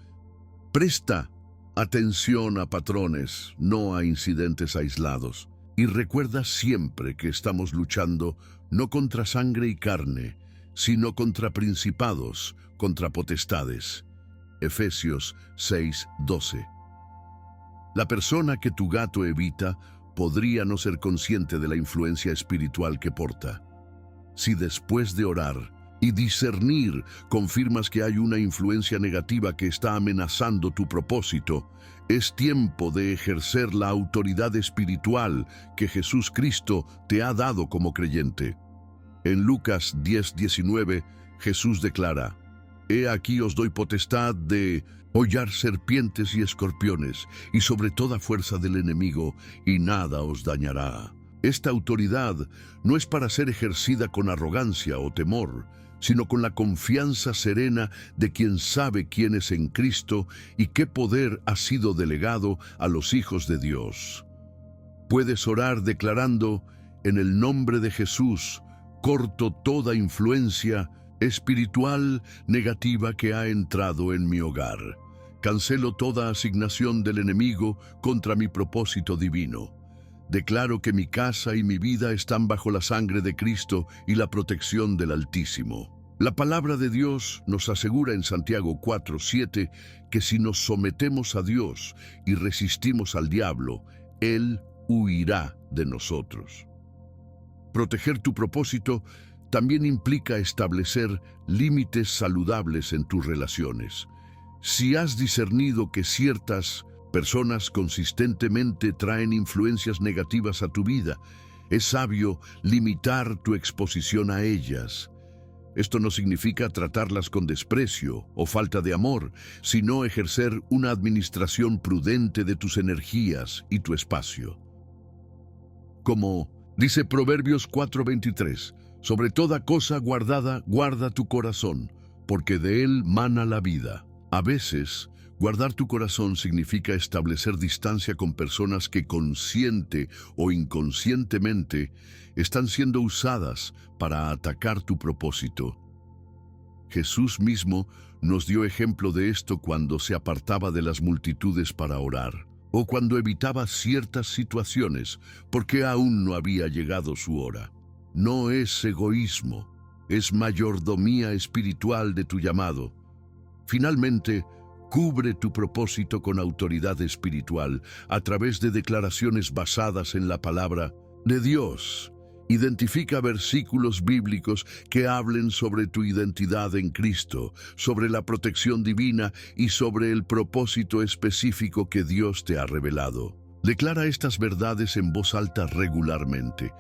Presta atención a patrones, no a incidentes aislados. Y recuerda siempre que estamos luchando no contra sangre y carne, sino contra principados, contra potestades. Efesios 6:12. La persona que tu gato evita podría no ser consciente de la influencia espiritual que porta. Si después de orar y discernir confirmas que hay una influencia negativa que está amenazando tu propósito, es tiempo de ejercer la autoridad espiritual que Jesús Cristo te ha dado como creyente. En Lucas 10:19, Jesús declara: He aquí os doy potestad de hollar serpientes y escorpiones, y sobre toda fuerza del enemigo, y nada os dañará. Esta autoridad no es para ser ejercida con arrogancia o temor, sino con la confianza serena de quien sabe quién es en Cristo y qué poder ha sido delegado a los hijos de Dios. Puedes orar declarando: en el nombre de Jesús, corto toda influencia espiritual negativa que ha entrado en mi hogar. Cancelo toda asignación del enemigo contra mi propósito divino. Declaro que mi casa y mi vida están bajo la sangre de Cristo y la protección del Altísimo. La palabra de Dios nos asegura en Santiago 4:7 que si nos sometemos a Dios y resistimos al diablo, Él huirá de nosotros. Proteger tu propósito también implica establecer límites saludables en tus relaciones. Si has discernido que ciertas personas consistentemente traen influencias negativas a tu vida, es sabio limitar tu exposición a ellas. Esto no significa tratarlas con desprecio o falta de amor, sino ejercer una administración prudente de tus energías y tu espacio. Como dice Proverbios 4:23, sobre toda cosa guardada, guarda tu corazón, porque de él mana la vida. A veces, guardar tu corazón significa establecer distancia con personas que consciente o inconscientemente están siendo usadas para atacar tu propósito. Jesús mismo nos dio ejemplo de esto cuando se apartaba de las multitudes para orar, o cuando evitaba ciertas situaciones porque aún no había llegado su hora. no es egoísmo, es mayordomía espiritual de tu llamado. Finalmente, cubre tu propósito con autoridad espiritual a través de declaraciones basadas en la palabra de Dios. Identifica versículos bíblicos que hablen sobre tu identidad en Cristo, sobre la protección divina y sobre el propósito específico que Dios te ha revelado. Declara estas verdades en voz alta regularmente,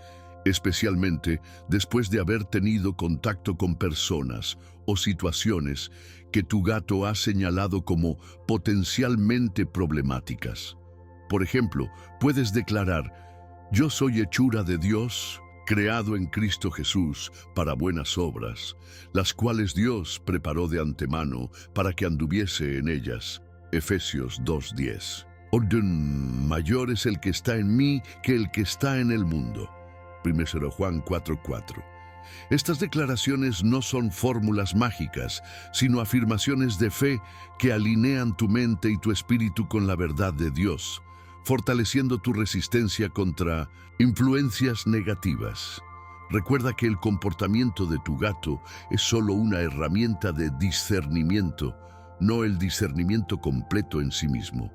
especialmente después de haber tenido contacto con personas o situaciones que tu gato ha señalado como potencialmente problemáticas. Por ejemplo, puedes declarar: yo soy hechura de Dios, creado en Cristo Jesús para buenas obras, las cuales Dios preparó de antemano para que anduviese en ellas. Efesios 2:10. Orden mayor es el que está en mí que el que está en el mundo. 1 Juan 4:4. Estas declaraciones no son fórmulas mágicas, sino afirmaciones de fe que alinean tu mente y tu espíritu con la verdad de Dios, fortaleciendo tu resistencia contra influencias negativas. Recuerda que el comportamiento de tu gato es solo una herramienta de discernimiento, no el discernimiento completo en sí mismo.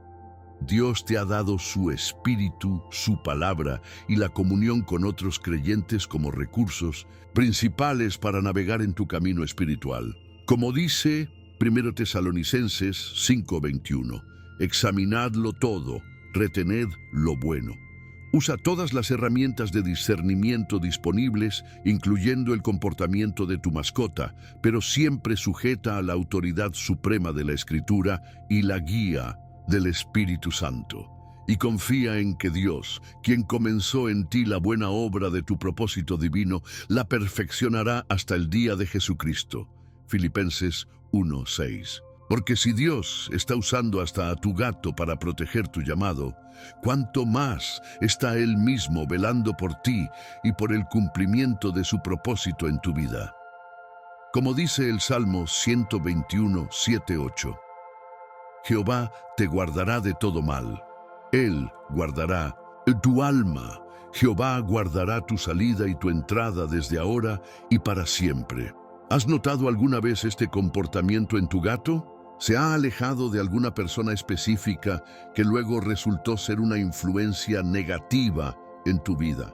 Dios te ha dado su espíritu, su palabra y la comunión con otros creyentes como recursos principales para navegar en tu camino espiritual. Como dice 1 Tesalonicenses 5:21, examinadlo todo, retened lo bueno. Usa todas las herramientas de discernimiento disponibles, incluyendo el comportamiento de tu mascota, pero siempre sujeta a la autoridad suprema de la Escritura y la guía del Espíritu Santo. Y confía en que Dios, quien comenzó en ti la buena obra de tu propósito divino, la perfeccionará hasta el día de Jesucristo. Filipenses 1:6. Porque si Dios está usando hasta a tu gato para proteger tu llamado, ¿cuánto más está Él mismo velando por ti y por el cumplimiento de su propósito en tu vida? Como dice el Salmo 121:7-8, Jehová te guardará de todo mal. Él guardará tu alma. Jehová guardará tu salida y tu entrada desde ahora y para siempre. ¿Has notado alguna vez este comportamiento en tu gato? ¿Se ha alejado de alguna persona específica que luego resultó ser una influencia negativa en tu vida?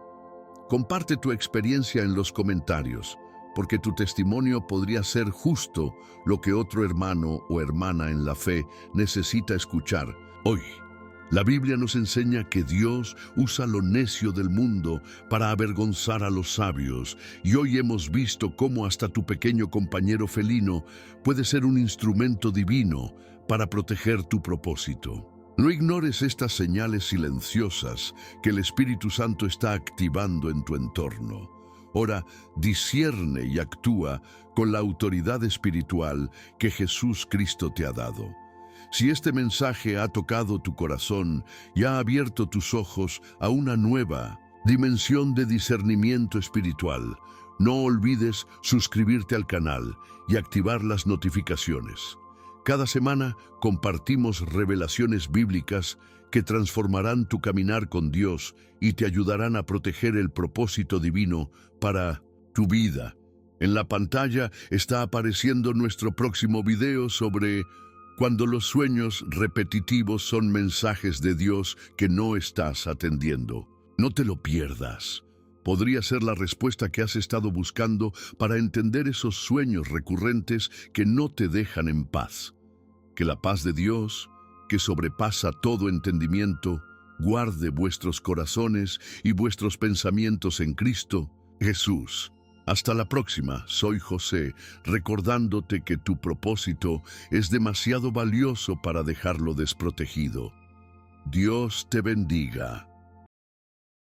Comparte tu experiencia en los comentarios, porque tu testimonio podría ser justo lo que otro hermano o hermana en la fe necesita escuchar hoy. La Biblia nos enseña que Dios usa lo necio del mundo para avergonzar a los sabios, y hoy hemos visto cómo hasta tu pequeño compañero felino puede ser un instrumento divino para proteger tu propósito. No ignores estas señales silenciosas que el Espíritu Santo está activando en tu entorno. Ahora, discierne y actúa con la autoridad espiritual que Jesús Cristo te ha dado. Si este mensaje ha tocado tu corazón y ha abierto tus ojos a una nueva dimensión de discernimiento espiritual, no olvides suscribirte al canal y activar las notificaciones. Cada semana compartimos revelaciones bíblicas que transformarán tu caminar con Dios y te ayudarán a proteger el propósito divino para tu vida. En la pantalla está apareciendo nuestro próximo video sobre cuando los sueños repetitivos son mensajes de Dios que no estás atendiendo. No te lo pierdas. Podría ser la respuesta que has estado buscando para entender esos sueños recurrentes que no te dejan en paz. Que la paz de Dios, que sobrepasa todo entendimiento, guarde vuestros corazones y vuestros pensamientos en Cristo Jesús. Hasta la próxima, soy José, recordándote que tu propósito es demasiado valioso para dejarlo desprotegido. Dios te bendiga.